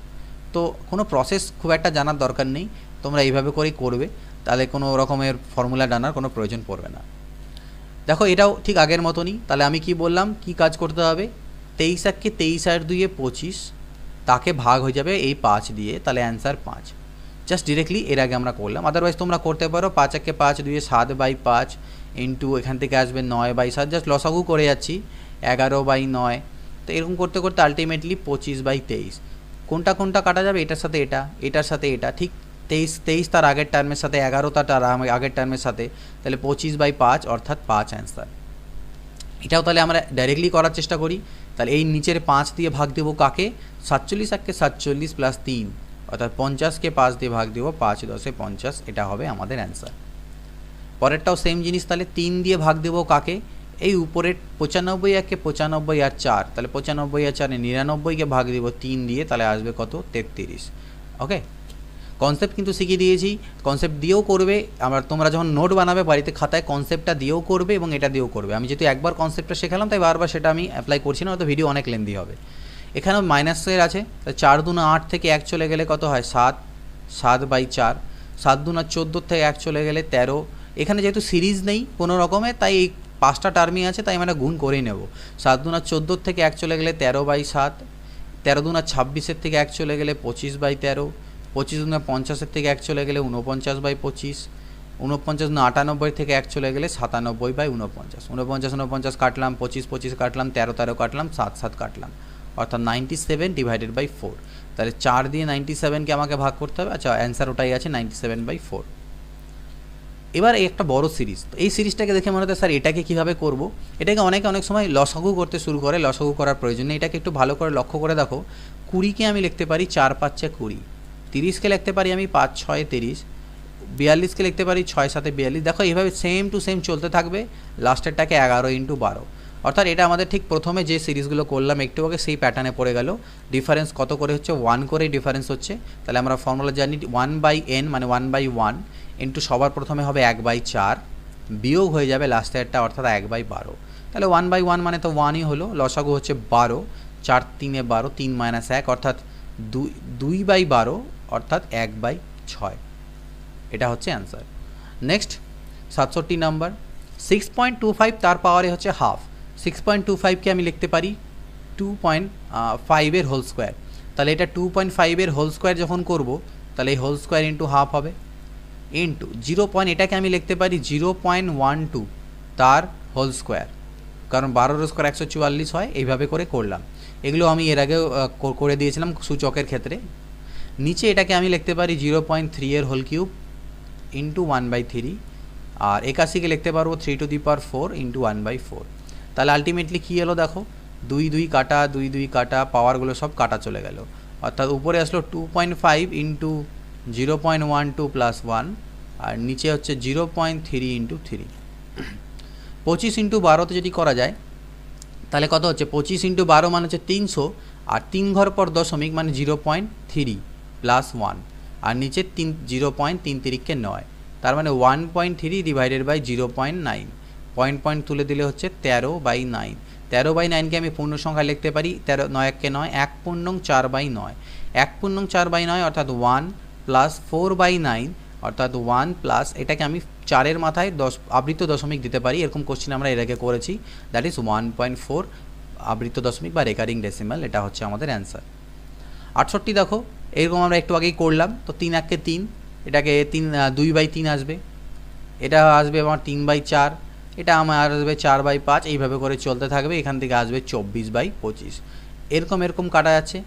Speaker 1: তো কোনো প্রসেস খুব একটা জানার দরকার নেই, তোমরা এইভাবে করেই করবে, তাহলে কোনো রকমের ফর্মুলা জানার কোনো প্রয়োজন পড়বে না। দেখো এটাও ঠিক আগের মতনই। তাহলে আমি কি বললাম, কি কাজ করতে হবে, 23 1 23 আর 2 25, তাকে ভাগ হয়ে যাবে এই 5 দিয়ে, তাহলে অ্যান্সার 5। জাস্ট ডিরেক্টলি এর আগে আমরা করলাম, আদারওয়াইজ তোমরা করতে পারো 5 1 5 2 7/5 ইন্টু এখান থেকে আসবে 9/7, জাস্ট লসাগু করে যাচ্ছি 11/9। তো এরকম করতে করতে আলটিমেটলি 25/23। কোনটা কোনটা কাটা যাবে, এটার সাথে এটা, এটার সাথে এটা, ঠিক 23 তার আগের টার্মের সাথে, 11 তার আগের টার্মের সাথে, তাহলে 25/5 অর্থাৎ 5 অ্যান্সার। এটাও তাহলে আমরা ডাইরেক্টলি করার চেষ্টা করি। তাহলে এই নিচের 5 দিয়ে ভাগ দেবো কাকে, 47 1 47 + 3, অর্থাৎ 50কে 5 দিয়ে ভাগ দেবো, 5 10 50, এটা হবে আমাদের অ্যান্সার। পরেরটাও সেম জিনিস, তাহলে 3 দিয়ে ভাগ দেবো কাকে, এই উপরের 95 1 95 আর 4, তাহলে 95 আর 4 99কে ভাগ দেবো 3 দিয়ে, তাহলে আসবে কত 33। ওকে, কনসেপ্ট কিন্তু শিখিয়ে দিয়েছি, কনসেপ্ট দিয়েও করবে। আমরা তোমরা যখন নোট বানাবে বাড়িতে খাতায় কনসেপ্টটা দিয়েও করবে এবং এটা দিয়েও করবে। আমি যেহেতু একবার কনসেপ্টটা শেখালাম তাই বারবার সেটা আমি অ্যাপ্লাই করছি না, হয়তো ভিডিও অনেক লেন্দি হবে। এখানেও মাইনাসের আছে, 4 2 8 থেকে 1 চলে গেলে কত হয় 7, 7/4, 7 2 14 থেকে 1 চলে গেলে 13। এখানে যেহেতু সিরিজ নেই কোনো রকমের, তাই এই 5টা টার্মই আছে, তাই আমরা গুণ করেই নেব। 7 2 14 থেকে 1 চলে গেলে 13/7, 13 2 26 থেকে 1 চলে গেলে 25/13, 25 2 50 থেকে 1 চলে গেলে 49/25, 49 98 থেকে 1 চলে গেলে 97/49, 49 49 কাটলাম, 25 25 কাটলাম, 13 13 কাটলাম, 7 7 কাটলাম, অর্থাৎ 97/4। তাহলে 4 দিয়ে 97কে আমাকে ভাগ করতে হবে। আচ্ছা, অ্যান্সার ওটাই আছে 97/4। এবার এই একটা বড় সিরিজ, তো এই সিরিজটাকে দেখে মনে হচ্ছে স্যার এটাকে কীভাবে করব। এটাকে অনেকে অনেক সময় লসাগু করতে শুরু করে, লসাগু করার প্রয়োজন নেই। এটাকে একটু ভালো করে লক্ষ্য করে দেখো, 20কে আমি লিখতে পারি 4 5 20, 30কে লিখতে পারি আমি 5 6 30, 42কে লিখতে পারি 6 7 42। দেখো এইভাবে সেম টু সেম চলতে থাকবে, লাস্টেরটাকে 11 × 12, অর্থাৎ এটা আমাদের ঠিক প্রথমে যে সিরিজগুলো করলাম একটু আগে সেই প্যাটার্নে পড়ে গেল। ডিফারেন্স কত করে হচ্ছে, 1 করেই ডিফারেন্স হচ্ছে। তাহলে আমরা ফর্মুলা জানি 1/n মানে 1/1 ইন্টু সবার প্রথমে হবে 1/4, বিয়োগ হয়ে যাবে লাস্টেরটা, অর্থাৎ 1/12। তাহলে 1/1 মানে তো 1ই হলো, লসাগু হচ্ছে 12, 4 3 12, 3 - 1 অর্থাৎ 2/12, অর্থাৎ 1/6। এটা হচ্ছে অ্যান্সার। নেক্সট 67 নাম্বার, 6.25 তার পাওয়ারে হচ্ছে হাফ। 6.25কে আমি লিখতে পারি 2.5 এর হোল স্কোয়ার। তাহলে এটা 2.5 এর হোল স্কোয়ার যখন করব, তাহলে এই হোল স্কোয়ার ইন্টু হাফ হবে, ইন্টু 0. এটাকে আমি লিখতে পারি 0.12 তার হোল স্কোয়ার, কারণ 12 স্কোয়ার 144 হয়। এইভাবে করে করলাম, এগুলো আমি এর আগেও করে দিয়েছিলাম সূচকের ক্ষেত্রে। নিচে এটাকে আমি লিখতে পারি 0.3 এর হোল কিউব ইন্টু 1/3, আর 81কে লিখতে পারবো 3 টু দি পাওয়ার 4 ইন্টু 1/4। তাহলে আলটিমেটলি কী এলো দেখো, 2 2 কাটা, 2 2 কাটা, পাওয়ারগুলো সব কাটা চলে গেল, অর্থাৎ উপরে আসলো 2.5 ইন্টু 0.12 + 1, আর নিচে হচ্ছে 0.3 ইন্টু 3। 25 × 12তে যদি করা যায় তাহলে কত হচ্ছে 25 ইন্টু 12 মানে হচ্ছে 300, আর 3 ঘর পর দশমিক মানে 0.3 প্লাস 1, আর নিচে 0.33 9, তার মানে 1.3 ডিভাইডেড বাই 0.9, পয়েন্ট তুলে দিলে হচ্ছে 13/9। 13/9কে আমি পূর্ণ সংখ্যা লিখতে পারি 13 9 1 9, 1 পূর্ণং 4/9, 1 পূর্ণং 4/9 অর্থাৎ 1 প্লাস 4/9 অর্থাৎ 1 প্লাস, এটাকে আমি 4-এর মাথায় আবৃত দশমিক দিতে পারি, এরকম কোশ্চেন আমরা এর আগে করেছি, দ্যাট ইজ 1.4 আবৃত দশমিক বা রেকারিং ডেসিমাল, এটা হচ্ছে আমাদের অ্যান্সার। 68 দেখো এরকম আমরা একটু আগেই করলাম, তো 3 1 3, এটাকে 2/3 আসবে, এটা আসবে আমার 3/4, এটা আমার আসবে 4/5, এইভাবে করে চলতে থাকবে, এখান থেকে আসবে 24/25, এরকম কাটা যাচ্ছে,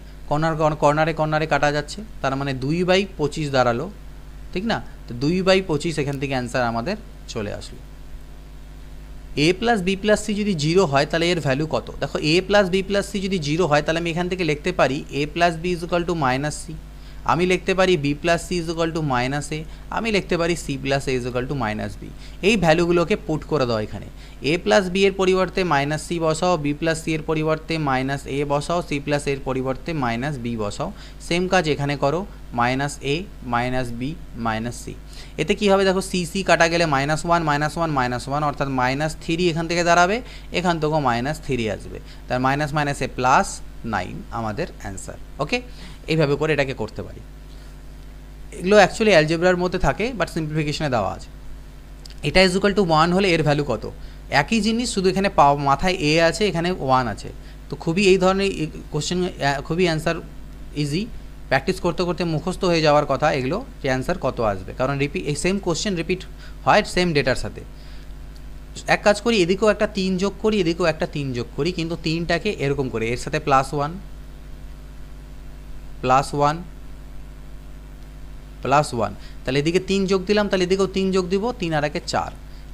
Speaker 1: কর্নারে কাটা যাচ্ছে, তার মানে 2/25 দাঁড়ালো, ঠিক না? তো 2/25 এখান থেকে অ্যান্সার আমাদের চলে আসলো। a plus B plus C যদি 0 হয় তাহলে এর ভ্যালু কত? দেখো a plus B plus C যদি 0 হয় তাহলে আমি এখান থেকে লিখতে পারি a plus B is equal to minus C, আমি লিখতে পারি B plus C is equal to minus A, আমি লিখতে পারি C plus A is equal to minus B. এই ভ্যালুগুলোকে পুট করে দাও এখানে, এ প্লাস বি এর পরিবর্তে মাইনাস সি বসাও, বি প্লাস সি এর পরিবর্তে মাইনাস এ বসাও, সি প্লাস এর পরিবর্তে মাইনাস বি বসাও, সেম কাজ এখানে করো, মাইনাস এ মাইনাস বি মাইনাস সি। এতে কী হবে দেখো, সি সি কাটা গেলে -1 -1 অর্থাৎ -3 এখান থেকে দাঁড়াবে, এখান থেকেও -3 আসবে, তার মাইনাস মাইনাসে +9 আমাদের অ্যান্সার। ওকে, এইভাবে করে এটাকে করতে পারি। এগুলো অ্যাকচুয়ালি অ্যালজেব্রার মধ্যে থাকে, বাট সিম্পলিফিকেশনে দেওয়া আছে। এটা ইজ ইকুয়াল টু 1 হলে এর ভ্যালু কত? একই জিনিস, শুধু এখানে মাথায় এ আছে, এখানে 1 আছে, তো খুবই এই ধরনের কোশ্চেন খুবই অ্যান্সার ইজি, প্র্যাকটিস করতে করতে মুখস্থ হয়ে যাওয়ার কথা এগুলো, যে অ্যান্সার কত আসবে, কারণ এই সেম কোশ্চেন রিপিট হয় সেম ডেটার সাথে। এক কাজ করি, এদিকেও একটা 3 যোগ করি, এদিকেও একটা 3 যোগ করি, কিন্তু 3টাকে এরকম করে এর সাথে +1 +1 +1, তাহলে এদিকে 3 যোগ দিলাম, তাহলে এদিকেও 3 যোগ দিব, 3 আর 1 4।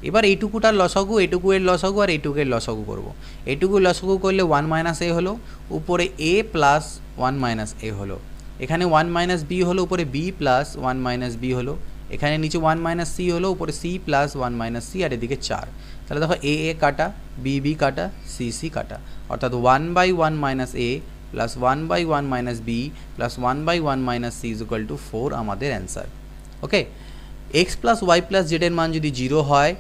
Speaker 1: এবার এইটুকুটার লসাগু, এইটুকু এর লসাগু, আর এইটুকুর লসাগু করব। এইটুকু লসাগু করলে 1 মাইনাস এ হলো, উপরে a প্লাস 1 মাইনাস এ হলো, এখানে 1 মাইনাস বি হলো, উপরে b প্লাস 1 মাইনাস বি হলো, এখানে নিচে 1 মাইনাস সি হলো, উপরে c প্লাস 1 মাইনাস সি, আর এদিকে 4। তাহলে দেখো a a কাটা, b b কাটা, c c কাটা, অর্থাৎ 1/1 minus a plus 1/1 minus B plus 1/1 minus সি ইজ ইকুয়াল টু 4 আমাদের answer. Okay, X plus Y plus জেডের মান যদি 0 হয়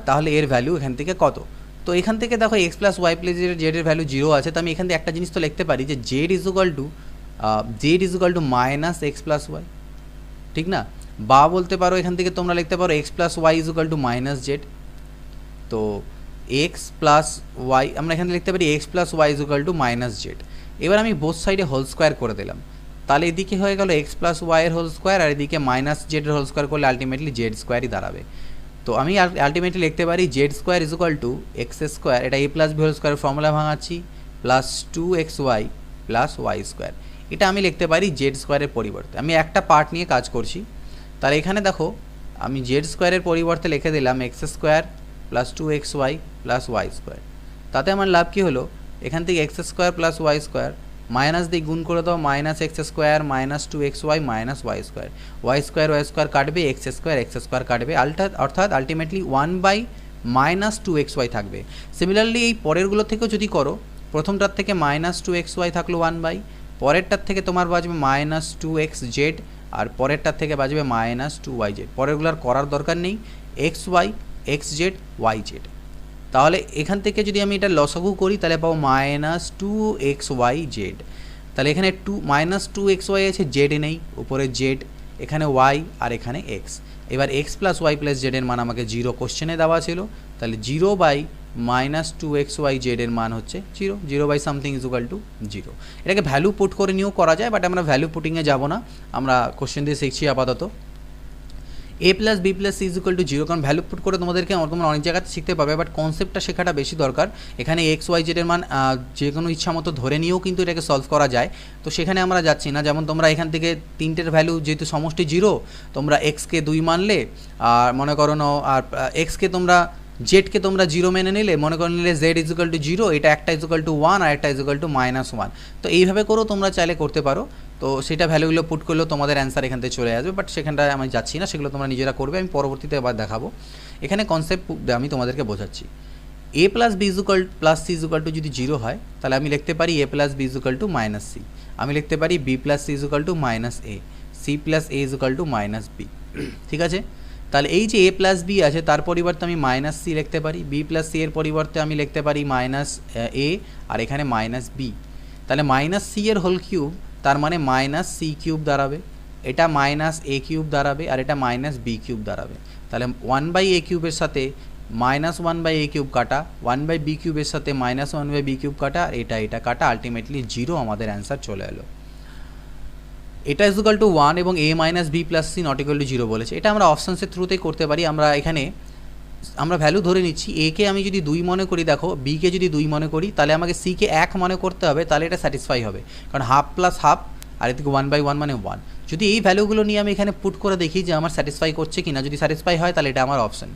Speaker 1: তাহলে এর ভ্যালু এখান থেকে কত? তো এখান থেকে দেখো এক্স প্লাস ওয়াই প্লাস জেডের ভ্যালু 0 আছে, তো আমি এখান থেকে একটা জিনিস তো লিখতে পারি যে Z is equal to minus X plus Y, ঠিক না? বা বলতে পারো এখান থেকে তোমরা লিখতে পারো X plus Y is equal to minus Z. তো এক্স প্লাস ওয়াই আমরা এখানে লিখতে পারি X plus Y is equal to minus Z. এবার আমি বোথ সাইডে হোল স্কোয়ার করে দিলাম, তাহলে এদিকে হয়ে গেল এক্স প্লাস ওয়াইয়ের হোল স্কোয়ার, আর এদিকে মাইনাস জেডের হোল স্কোয়ার করলে আলটিমেটলি জেড স্কোয়ারই দাঁড়াবে। তো আমি আলটিমেটলি লিখতে পারি Z square is equal to X square, এটা A plus B whole square formula ভাঙাচ্ছি, plus 2xy plus Y square. এটা আমি লিখতে পারি জেড স্কোয়ারের পরিবর্তে, আমি একটা পার্ট নিয়ে কাজ করছি। তাহলে এখানে দেখো আমি জেড স্কোয়ারের পরিবর্তে লিখে দিলাম X square plus 2xy plus Y square. তাতে আমার লাভ কী হলো, এখান থেকে X square plus Y square minus দিয়ে গুণ করে দাও, minus X square minus 2xy minus Y square, Y square কাটবে, এক্স স্কোয়ার কাটবে, অর্থাৎ আলটিমেটলি 1/-2xy থাকবে। সিমিলারলি এই পরেরগুলো থেকেও যদি করো, প্রথমটার থেকে -2xy থাকলো 1/, পরেরটার থেকে তোমার বাজবে -2xz, আর পরেরটার থেকে বাজবে -2yz। পরেরগুলোর করার দরকার নেই, xy xz yz। তাহলে এখান থেকে যদি আমি এটা লসাগু করি তাহলে পাবো -2xyz। তাহলে এখানে -2xy আছে, জেড নেই, উপরে জেড, এখানে y আর এখানে x। এবার x প্লাস ওয়াই প্লাস জেডের মান আমাকে 0 কোশ্চেনে দেওয়া ছিল, তাহলে 0/-2xyz এর মান হচ্ছে 0 সামথিং ইজ ইকুয়াল টু 0। এটাকে ভ্যালু পুট করে নিয়েও করা যায়, বাট আমরা ভ্যালু পুটিংয়ে যাব না, আমরা কোশ্চেন দিয়ে শিখছি আপাতত। a plus B plus C is equal to 0, কারণ ভ্যালু পুট করে তোমরা অনেক জায়গাতে শিখতে পারবে, বাট কনসেপ্টটা শেখাটা বেশি দরকার। এখানে এক্স ওয়াই জেডের মান যে কোনো ইচ্ছা মতো ধরে নিয়েও কিন্তু এটাকে সলভ করা যায়, তো সেখানে আমরা যাচ্ছি না। যেমন তোমরা এখান থেকে তিনটের ভ্যালু যেহেতু সমষ্টি 0, তোমরা এক্সকে 2 মানলে, আর মনে করো আর এক্সকে তোমরা জেডকে তোমরা 0 মেনে নিলে, মনে করে নিলে জেড ইজ ইকুয়াল টু 0, এটা একটা ইজ ইকুয়াল টু 1 আর একটা ইজ ইকুয়াল টু -1। তো এইভাবে করেও তোমরা চাইলে করতে পারো, তো সেটা ভ্যালুগুলো পুট করলেও তোমাদের অ্যান্সার এখান থেকে চলে আসবে, বাট সেখানটায় আমি যাচ্ছি না, সেগুলো তোমরা নিজেরা করবে, আমি পরবর্তীতে আবার দেখাবো। এখানে কনসেপ্ট আমি তোমাদেরকে বোঝাচ্ছি। A plus B is equal plus C is equal to যদি জিরো হয় তাহলে আমি লিখতে পারি A plus B is equal to minus C, আমি লিখতে পারি B plus C is equal to minus A, C plus A is equal to minus B. ঠিক আছে, তাহলে এই যে এ প্লাস বি আছে তার পরিবর্তে আমি মাইনাস সি লিখতে পারি, বি প্লাস সি এর পরিবর্তে আমি লিখতে পারি মাইনাস এ, আর এখানে মাইনাস বি। তাহলে মাইনাস সি এর হোল কিউব, তার মানে মাইনাস সি কিউব দাঁড়াবে, এটা মাইনাস এ কিউব দাঁড়াবে, আর এটা মাইনাস বি কিউব দাঁড়াবে। তাহলে 1/a কিউবের সাথে -1/a কিউব কাটা, 1/b কিউবের সাথে -1/b কিউব কাটা, আর এটা কাটা, আলটিমেটলি 0 আমাদের অ্যান্সার চলে এলো। এটা ইজুকাল টু 1 এবং a minus B plus C not equal to 0 বলেছে। এটা আমরা অপশানসের থ্রুতেই করতে পারি। আমরা এখানে ভ্যালু ধরে নিচ্ছি, a কে আমি যদি 2 মনে করি, দেখো b কে যদি 2 মনে করি তাহলে আমাকে c কে 1 মনে করতে হবে, তাহলে এটা স্যাটিসফাই হবে, কারণ হাফ প্লাস হাফ আর এদিকে 1/1 মানে 1। যদি এই ভ্যালুগুলো নিয়ে আমি এখানে পুট করে দেখি যে আমার স্যাটিসফাই করছে কিনা, যদি স্যাটিসফাই হয় তাহলে এটা আমার অপশান।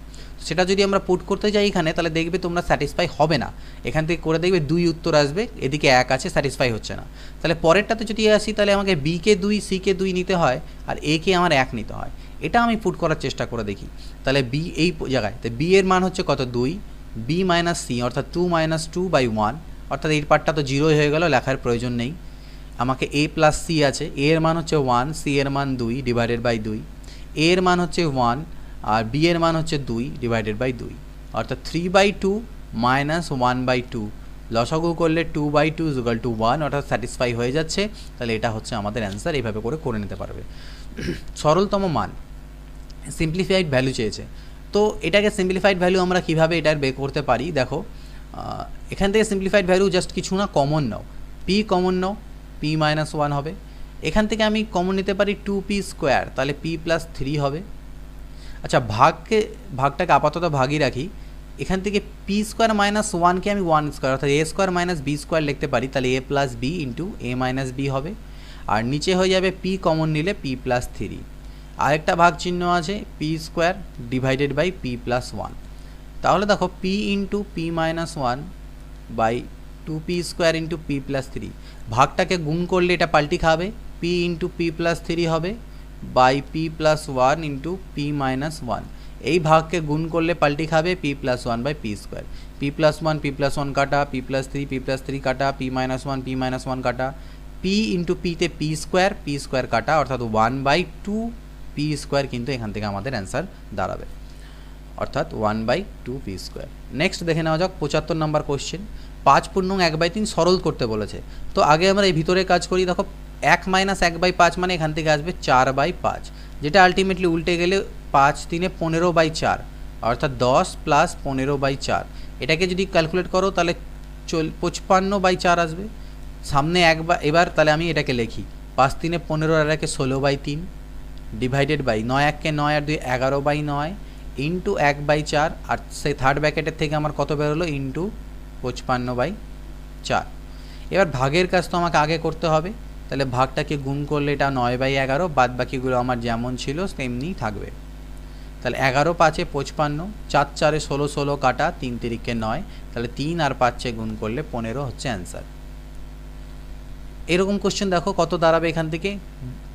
Speaker 1: সেটা যদি আমরা পুট করতে যাই এখানে, তাহলে দেখবে তোমরা স্যাটিসফাই হবে না, এখান থেকে করে দেখবে 2 উত্তর আসবে, এদিকে 1 আছে, স্যাটিসফাই হচ্ছে না। তাহলে পরেরটাতে যদি আসি তাহলে আমাকে বি কে 2 সি কে 2 নিতে হয়, আর এ কে আমার 1 নিতে হয়। এটা আমি পুট করার চেষ্টা করে দেখি। তাহলে বি এই জায়গায়, তো বি এর মান হচ্ছে কত 2, বি মাইনাস সি অর্থাৎ 2 - 2/1, অর্থাৎ এই পার্টটা তো 0 হয়ে গেল, লেখার প্রয়োজন নেই। আমাকে a প্লাস সি আছে, a এর মান হচ্ছে 1, সি এর মান 2 ডিভাইডেড বাই 2, a এর মান হচ্ছে 1 আর b এর মান হচ্ছে 2 ডিভাইডেড বাই 2, অর্থাৎ 3/2 মাইনাস 1/2, লসাগু করলে 2/2 ইকুয়াল টু 1, অর্থাৎ স্যাটিসফাই হয়ে যাচ্ছে। তাহলে এটা হচ্ছে আমাদের অ্যান্সার, এইভাবে করে নিতে পারবে। সরলতম মান, সিম্পলিফাইড ভ্যালু চেয়েছে, তো এটাকে সিম্পলিফাইড ভ্যালু আমরা কীভাবে এটার বের করতে পারি, দেখো এখান থেকে সিম্পলিফাইড ভ্যালু জাস্ট কিছু না, কমন নাও, পি কমন নাও, p-1 হবে। এখান থেকে আমি কমন নিতে পারি 2p², তাহলে p+3 হবে। আচ্ছা, ভাগটাকে আপাতত ভাগই রাখি, এখান থেকে p² - 1কে আমি 1² অর্থাৎ a² - b² লিখতে পারি, তাহলে a plus B into a minus B হবে, আর নিচে হয়ে যাবে p কমন নিলে p+3, আরেকটা ভাগ চিহ্ন আছে p² ডিভাইডেড বাই p+1। তাহলে দেখো p into p-1 by 2p² into p+3, ভাগটাকে গুণ করলে এটা পাল্টি খাবে, p ইন্টু p+3 হবে বাই p+1 ইন্টু p-1, এই ভাগকে গুণ করলে পাল্টি খাবে p+1 by p², p+1 p+1 কাটা, p+3 p+3 কাটা, p-1 p-1 কাটা, p ইন্টু p-তে p² কাটা, অর্থাৎ 1/2 p² কিন্তু এখান থেকে আমাদের অ্যান্সার দাঁড়াবে, অর্থাৎ 1/2 p²। নেক্সট দেখে নেওয়া যাক 75 নম্বর কোশ্চেন। 5√1/3 সরল করতে বলেছে, তো আগে আমরা এই ভিতরে কাজ করি। দেখো 1 - 1/5 মানে এখান থেকে আসবে 4/5, যেটা আলটিমেটলি উল্টে গেলে 5 × 3 = 15/4, অর্থাৎ 10 প্লাস 15/4। এটাকে যদি ক্যালকুলেট করো তাহলে 55/4 আসবে। সামনে এবার তাহলে আমি এটাকে লিখি 5 × 3 = 15 আর 1 = 16/3 ডিভাইডেড বাই 9 1 × 9 আর 2 = 11/9 ইন্টু 1/4, আর সেই থার্ড ব্র্যাকেটের থেকে আমার কত বেরোলো ইন্টু 55/4। এবার ভাগের কাজ তো আমাকে আগে করতে হবে, তাহলে ভাগটাকে গুণ করলে এটা 9/11, বাদ বাকিগুলো আমার যেমন ছিল তেমনিই থাকবে। তাহলে 11 × 5 = 55, 4 × 4 = 16, 16 কাটা, 3 × 3 = 9, তাহলে 3 আর 5 গুণ করলে 15 হচ্ছে অ্যান্সার। এরকম কোশ্চেন দেখো কত দাঁড়াবে এখান থেকে,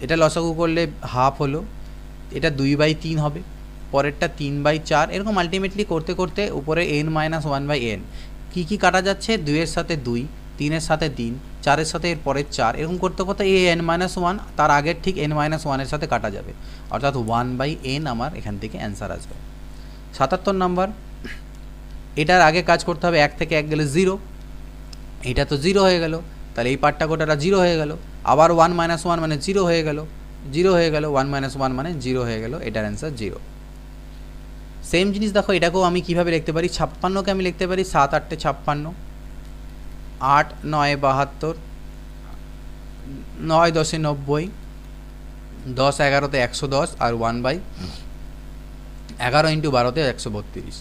Speaker 1: এটা লসাগু করলে হাফ হলো, এটা 2/3 হবে, পরেরটা 3/4, এরকম আলটিমেটলি করতে করতে উপরে n-1/n কী কাটা যাচ্ছে, 2 এর সাথে 2, 3 এর সাথে 3, 4 এর সাথে এর পরের 4, এরকম করতে করতে এই n-1 তার আগের ঠিক n-1 এর সাথে কাটা যাবে, অর্থাৎ 1/n আমার এখান থেকে অ্যান্সার আসবে। 77 নম্বর, এটার আগে কাজ করতে হবে, 1 থেকে 1 গেলে 0, এটা তো 0 হয়ে গেল, তাহলে এই পার্টটা গোটাটা 0 হয়ে গেল, আবার 1 - 1 মানে 0 হয়ে গেল, 0 হয়ে গেল, 1 - 1 মানে 0 হয়ে গেল, এটার অ্যান্সার 0। সেম জিনিস দেখো এটাকেও আমি কীভাবে লিখতে পারি, 56কে আমি লিখতে পারি 7 × 8 = 56, 8 × 9 = 72, 9 × 10 = 90, 10 × 11 = 110, আর 1/11 × 12 = 132।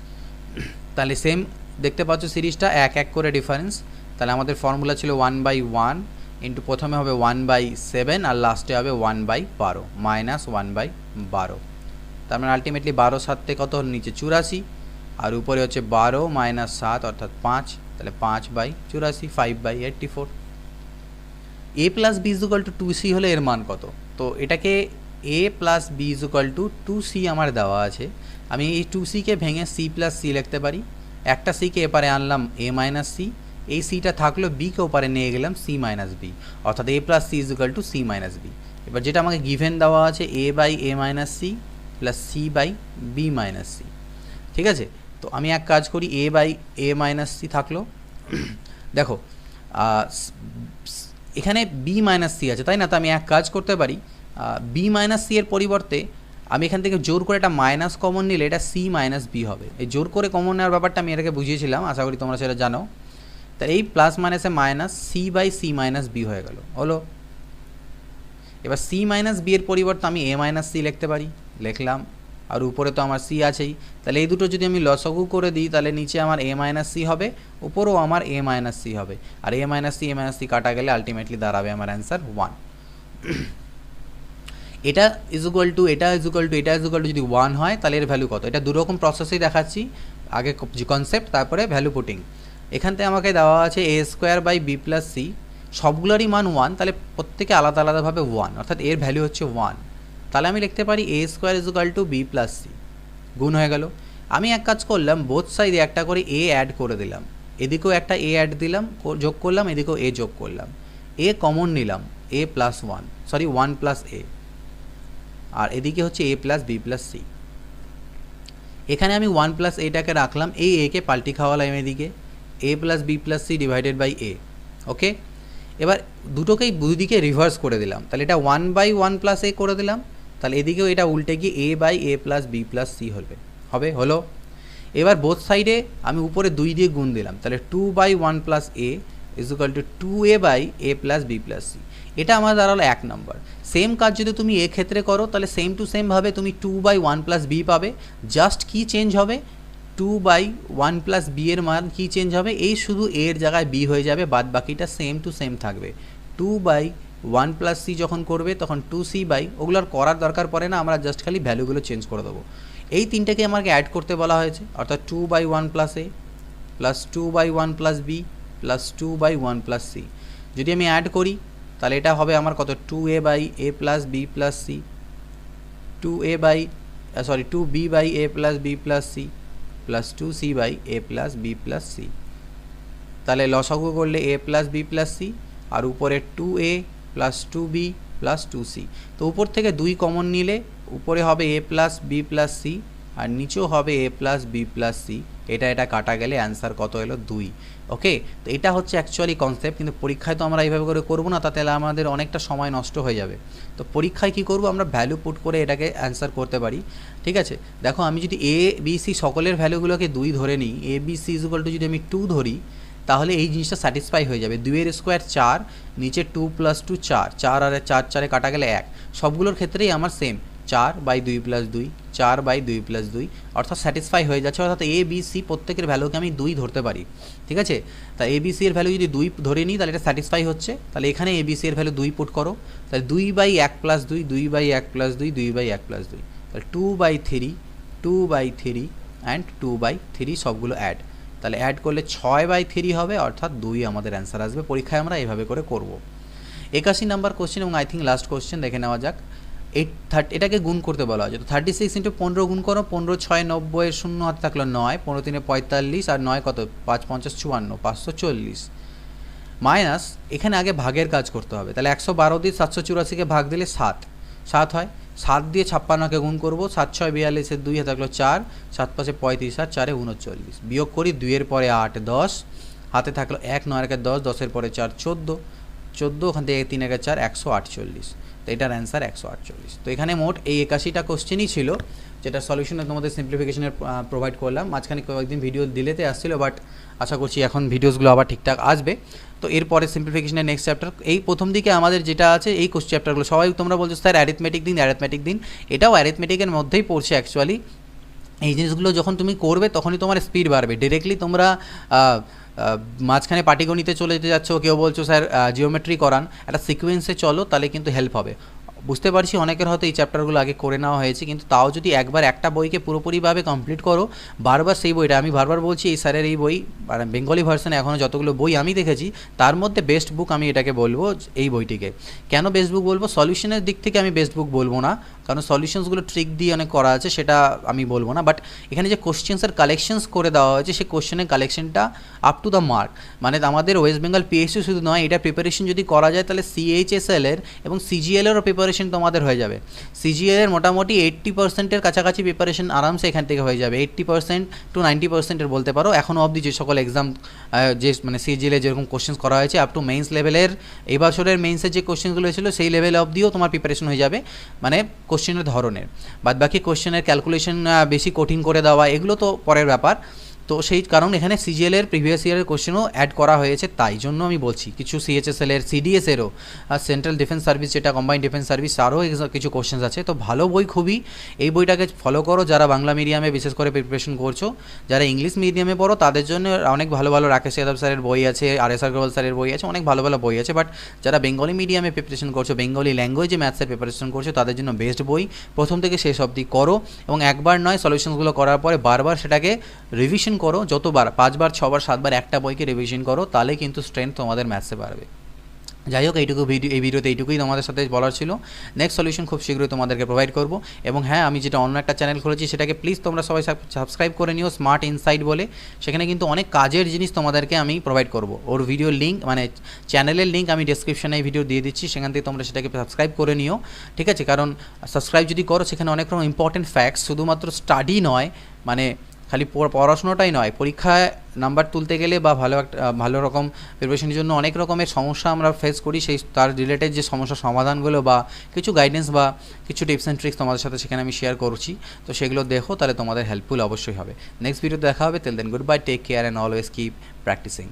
Speaker 1: তাহলে সেম দেখতে পাচ্ছ সিরিজটা 1 1 করে ডিফারেন্স। তাহলে আমাদের ফর্মুলা ছিল 1/1 ইন্টু প্রথমে হবে 1/7 আর লাস্টে হবে 1/12 মাইনাস 1/12। তার মানে আলটিমেটলি 12 7 কত নিচে 84, আর উপরে হচ্ছে 12 - 7 অর্থাৎ 5, তাহলে 5/84, 5/84। a plus b equal to 2c হলে এর মান কত, তো এটাকে a plus b equal to 2c আমার দেওয়া আছে, আমি এই 2c কে ভেঙে c প্লাস c লিখতে পারি, একটা সিকে এপারে আনলাম এ মাইনাস সি, এই সিটা থাকলো, বিকে ওপারে নিয়ে গেলাম সি মাইনাস বি, অর্থাৎ A plus C is equal to C minus B. এবার যেটা আমাকে গিভেন দেওয়া আছে A by A minus C plus C by B minus C. ঠিক আছে, তো আমি এক কাজ করি, A by A minus C থাকলো, দেখো এখানে বি মাইনাস সি আছে তাই না, তো আমি এক কাজ করতে পারি, বি মাইনাস সি এর পরিবর্তে আমি এখান থেকে জোর করে একটা মাইনাস কমন নিলে এটা সি মাইনাস বি হবে। এই জোর করে কমন নেওয়ার ব্যাপারটা আমি এটাকে বুঝিয়েছিলাম, আশা করি তোমরা সেটা জানো। তাহলে এই প্লাস মাইনাসে minus C by C minus B হয়ে গেল, হলো। এবার সি মাইনাস বি এর পরিবর্তে আমি এ মাইনাস সি লিখতে পারি, লিখলাম, আর উপরে তো আমার সি আছেই। তাহলে এই দুটো যদি আমি লসাগু করে দিই তাহলে নিচে আমার এ মাইনাস সি হবে, উপরেও আমার এ মাইনাস সি হবে, আর এ মাইনাস সি কাটা গেলে আলটিমেটলি দাঁড়াবে আমার অ্যান্সার 1। এটা ইজ ইকুয়াল টু এটা ইজ ইকুয়াল টু এটা ইজ ইকুয়াল টু যদি 1 হয় তাহলে এর ভ্যালু কত, এটা দুরকম প্রসেসেই দেখাচ্ছি, আগে কনসেপ্ট তারপরে ভ্যালু পুটিং। এখান থেকে আমাকে দেওয়া আছে a square by b plus c, সবগুলোরই মান 1, তাহলে প্রত্যেকে আলাদা আলাদাভাবে 1, অর্থাৎ এর ভ্যালু হচ্ছে 1। তাহলে আমি লিখতে পারি a square is equal to b plus c, গুণ হয়ে গেল। আমি এক কাজ করলাম, বোথ সাইডে একটা করে এ অ্যাড করে দিলাম, এদিকেও একটা এ অ্যাড দিলাম, যোগ করলাম, এদিকেও এ যোগ করলাম, এ কমন নিলাম, এ প্লাস 1 প্লাস এ, আর এদিকে হচ্ছে এ প্লাস বি প্লাস সি। এখানে আমি 1 প্লাস এটাকে রাখলাম, এই একে পাল্টি খাওয়ালাম এদিকে, a plus B plus c divided by a. Okay, এবার দুটোকেই দুদিকে রিভার্স করে দিলাম, তাহলে এটা 1 বাই 1 প্লাস এ করে দিলাম, তাহলে এদিকেও এটা উল্টে গিয়ে a by A plus B plus c হলো। এবার বোথ সাইডে আমি উপরে 2 দিয়ে গুণ দিলাম, তাহলে 2 by 1 plus A is equal to 2a by A plus B plus C. এটা আমার দাঁড়ালো 1 নম্বর। সেম কাজ যদি তুমি এ ক্ষেত্রে করো তাহলে সেম টু সেমভাবে তুমি 2 বাই 1 প্লাস বি পাবে, জাস্ট কি চেঞ্জ হবে, 2 বাই 1 প্লাস বি এর মান কি চেঞ্জ হবে, এই শুধু এর জায়গায় বি হয়ে যাবে, বাদ বাকিটা সেম টু সেম থাকবে। 2 বাই 1 প্লাস সি যখন করবে তখন 2c বাই, ওগুলোর করার দরকার পড়ে না, আমরা জাস্ট খালি ভ্যালুগুলো চেঞ্জ করে দেবো। এই তিনটাকে আমাকে অ্যাড করতে বলা হয়েছে, অর্থাৎ 2 by 1 plus A plus 2 by 1 plus B plus 2 by 1 plus C. যদি আমি অ্যাড করি তাহলে এটা হবে আমার কত, 2a by A plus B plus C, 2b by A plus B plus C plus 2c by A plus B plus C. তাহলে লসাগু করলে A plus B plus C, আর উপরে 2a plus 2b plus 2c। তো উপর থেকে 2 common নিলে উপরে হবে এ প্লাস বি প্লাস সি, আর নিচেও হবে এ প্লাস বি প্লাস সি। এটা কাটা গেলে অ্যান্সার কত এলো, 2। ওকে, তো এটা হচ্ছে অ্যাকচুয়ালি কনসেপ্ট, কিন্তু পরীক্ষায় তো আমরা এইভাবে করে করবো না, তাতে আমাদের অনেকটা সময় নষ্ট হয়ে যাবে। তো পরীক্ষায় কী করবো, আমরা ভ্যালু পুট করে এটাকে অ্যান্সার করতে পারি। ঠিক আছে, দেখো আমি যদি এ বি সি সকলের ভ্যালুগুলোকে 2 ধরে নিই, এ বি সি ইকুয়াল টু যদি আমি 2 ধরি, তাহলে এই জিনিসটা স্যাটিসফাই হয়ে যাবে। 2 এর স্কোয়ার 4, নিচে 2 প্লাস 2 4, 4 আর 4 কাটা গেলে 1, সবগুলোর ক্ষেত্রেই আমার same 4 by 2 plus 2, 4 by 2 plus 2, অর্থাৎ স্যাটিসফাই হয়ে যাচ্ছে, অর্থাৎ এ বি সি প্রত্যেকের ভ্যালুকে আমি 2 ধরতে পারি। ঠিক আছে, তা এ বি সি এর ভ্যালু যদি 2 ধরে নিই তাহলে এটা স্যাটিসফাই হচ্ছে, তাহলে এখানে এ বি সি এর ভ্যালু 2 পুট করো, তাহলে 2 by 1 plus 2, 2 by 1 plus 2, 2 by 1 plus 2, তাহলে 2 বাই 3, 2 বাই 3 অ্যান্ড 2 বাই 3 সবগুলো অ্যাড, তাহলে অ্যাড করলে 6 বাই 3 হবে, অর্থাৎ 2 আমাদের অ্যান্সার আসবে। পরীক্ষায় আমরা এইভাবে করে করব। 81 নাম্বার কোশ্চেন এবং আই থিঙ্ক লাস্ট কোশ্চেন দেখে নেওয়া যাক। এটাকে গুণ করতে বলা হয়েছে, তো 36 ইন্টু 15 গুণ করো, 15 6 90, এর শূন্য হাতে থাকলো 9, 15 3 45, আর 9 কত, 5 5 54, 540, মাইনাস এখানে আগে ভাগের কাজ করতে হবে, তাহলে 112 দিয়ে 784কে ভাগ দিলে 7 হয়, 7 দিয়ে 56কে গুণ করবো, 7 6 42, এর 2 হাতে থাকলো 4, 7 5 35, আর 4 39, বিয়োগ করি, 2 এর পরে 8 10, হাতে থাকলো 1, 9 এর 10, 10 এর পরে 4 14, ওখান থেকে 3 এর 4 148, তো এটার অ্যান্সার 148। তো এখানে মোট এই 81টা কোশ্চেনই ছিল, যেটা সলিউশনে তোমাদের সিম্পলিফিকেশনের প্রোভাইড করলাম। মাঝখানে কয়েকদিন ভিডিও ডিলেতে আসছিল, বাট আশা করছি এখন ভিডিওসগুলো আবার ঠিকঠাক আসবে। তো এরপরে সিম্পলিফিকেশনের নেক্সট চ্যাপ্টার, এই প্রথম দিকে আমাদের যেটা আছে এই চ্যাপ্টারগুলো সবাই তোমরা বলছো স্যার অ্যারিথমেটিক দিন, এটাও অ্যারিথমেটিকের মধ্যেই পড়ছে অ্যাকচুয়ালি। এই জিনিসগুলো যখন তুমি করবে তখনই তোমার স্পিড বাড়বে। ডিরেক্টলি তোমরা মাঝখানে পাটিগণিতে চলে যেতে যাচ্ছ, কেউ বলছো স্যার জিওমেট্রি করান, একটা সিকোয়েন্সে চলো, তাহলে কিন্তু হেল্প হবে। বুঝতে পারছি অনেকের হয়তো এই চ্যাপ্টারগুলো আগে করে নেওয়া হয়েছে, কিন্তু তাও যদি একবার একটা বইকে পুরোপুরিভাবে কমপ্লিট করো, বারবার সেই বইটা, আমি বারবার বলছি এই স্যারের এই বই বেঙ্গলি ভার্সনে এখনও যতগুলো বই আমি দেখেছি তার মধ্যে বেস্ট বুক আমি এটাকে বলবো, এই বইটিকে। কেন বেস্ট বুক বলবো? সলিউশনের দিক থেকে আমি বেস্ট বুক বলবো না, কারণ সলিউশনসগুলো ট্রিক দিয়ে অনেক করা আছে, সেটা আমি বলবো না। বাট এখানে যে কোশ্চেন্সের কালেকশনস করে দেওয়া হয়েছে, সেই কোশ্চেনের কালেকশনটা আপ টু দ্য মার্ক। মানে আমাদের ওয়েস্ট বেঙ্গল পিএসসি শুধু নয়, এটা প্রিপারেশন যদি করা যায় তাহলে সিএইচএসএল এর এবং সিজিএলেরও প্রিপারেশন তোমাদের হয়ে যাবে। সিজিএল এর মোটামুটি 80%-এর কাছাকাছি প্রিপারেশন আরামসে এখান থেকে হয়ে যাবে, 80% to 90%-এর বলতে পারো। এখনও অবধি যে সকল এক্সাম যে মানে সিজিএলে যেরকম কোশ্চেন্স করা হয়েছে আপ টু মেইনস লেভেলের, এই বছরের মেইনসের যে কোশ্চেনগুলো ছিল সেই লেভেল অবধিও তোমার প্রিপারেশন হয়ে যাবে, মানে কোশ্চেনের ধরনের। বাদ বাকি কোশ্চেনের ক্যালকুলেশন বেশি কঠিন করে দেওয়া এগুলো তো পরের ব্যাপার। তো সেই কারণ এখানে সিজিএলের প্রিভিয়াস ইয়ারের কোশ্চেনও অ্যাড করা হয়েছে, তাই জন্য আমি বলছি। কিছু সিএইচএসএলের, সিডিএসেরও, আর সেন্ট্রাল ডিফেন্স সার্ভিস যেটা কম্বাইন্ড ডিফেন্স সার্ভিস, তারও কিছু কোশ্চেন্স আছে। তো ভালো বই খুবই, এই বইটাকে ফলো করো যারা বাংলা মিডিয়ামে বিশেষ করে প্রিপারেশন করছো। যারা ইংলিশ মিডিয়ামে পড়ো তাদের জন্য অনেক ভালো ভালো রাকেশ যাদব স্যারের বই আছে, RS আগরওয়াল স্যারের বই আছে, অনেক ভালো ভালো বই আছে। বাট যারা বেঙ্গলি মিডিয়ামে প্রিপারেশন করছো, বেঙ্গলি ল্যাঙ্গুয়েজে ম্যাথসের প্রিপারেশন করছো, তাদের জন্য বেস্ট বই। প্রথম থেকে শেষ অবধি করো, এবং একবার নয় সলিউশনসগুলো করার পরে বারবার সেটাকে রিভিশন করো, যতবার 5 বার 6 বার 7 বার একটা বইকে রিভিশন করো, তাহলে কিন্তু স্ট্রেংথ তোমাদের ম্যাথসে বাড়বে। যাই হোক, এই ভিডিওতে এইটুকুই তোমাদের সাথে বলার ছিল। নেক্সট সলিউশন খুব শীঘ্রই তোমাদেরকে প্রোভাইড করব। এবং হ্যাঁ, আমি যেটা অন্য একটা চ্যানেল খুলেছি সেটাকে প্লিজ তোমরা সবাই সাবস্ক্রাইব করে নিও, স্মার্ট ইনসাইট বলে। সেখানে কিন্তু অনেক কাজের জিনিস তোমাদেরকে আমি প্রোভাইড করব। ওর ভিডিও লিঙ্ক মানে চ্যানেলের লিঙ্ক আমি ডেসক্রিপশনে এই ভিডিও দিয়ে দিচ্ছি, সেখান থেকে তোমরা সেটাকে সাবস্ক্রাইব করে নিও, ঠিক আছে? কারণ সাবস্ক্রাইব যদি করো সেখানে অনেক রকম ইম্পর্টেন্ট ফ্যাক্টস, শুধুমাত্র স্টাডি নয়, মানে খালি পড়াশোনাটাই নয়, পরীক্ষায় নাম্বার তুলতে গেলে বা ভালো রকম প্রিপারেশনের জন্য অনেক রকমের সমস্যা আমরা ফেস করি, সেই তার রিলেটেড যে সমস্যার সমাধানগুলো বা কিছু গাইডেন্স বা কিছু টিপস অ্যান্ড ট্রিক্স তোমাদের সাথে সেখানে আমি শেয়ার করছি। তো সেগুলো দেখো, তাহলে তোমাদের হেল্পফুল অবশ্যই হবে। নেক্সট ভিডিও দেখা হবে। Till then good bye, take care and always keep practising.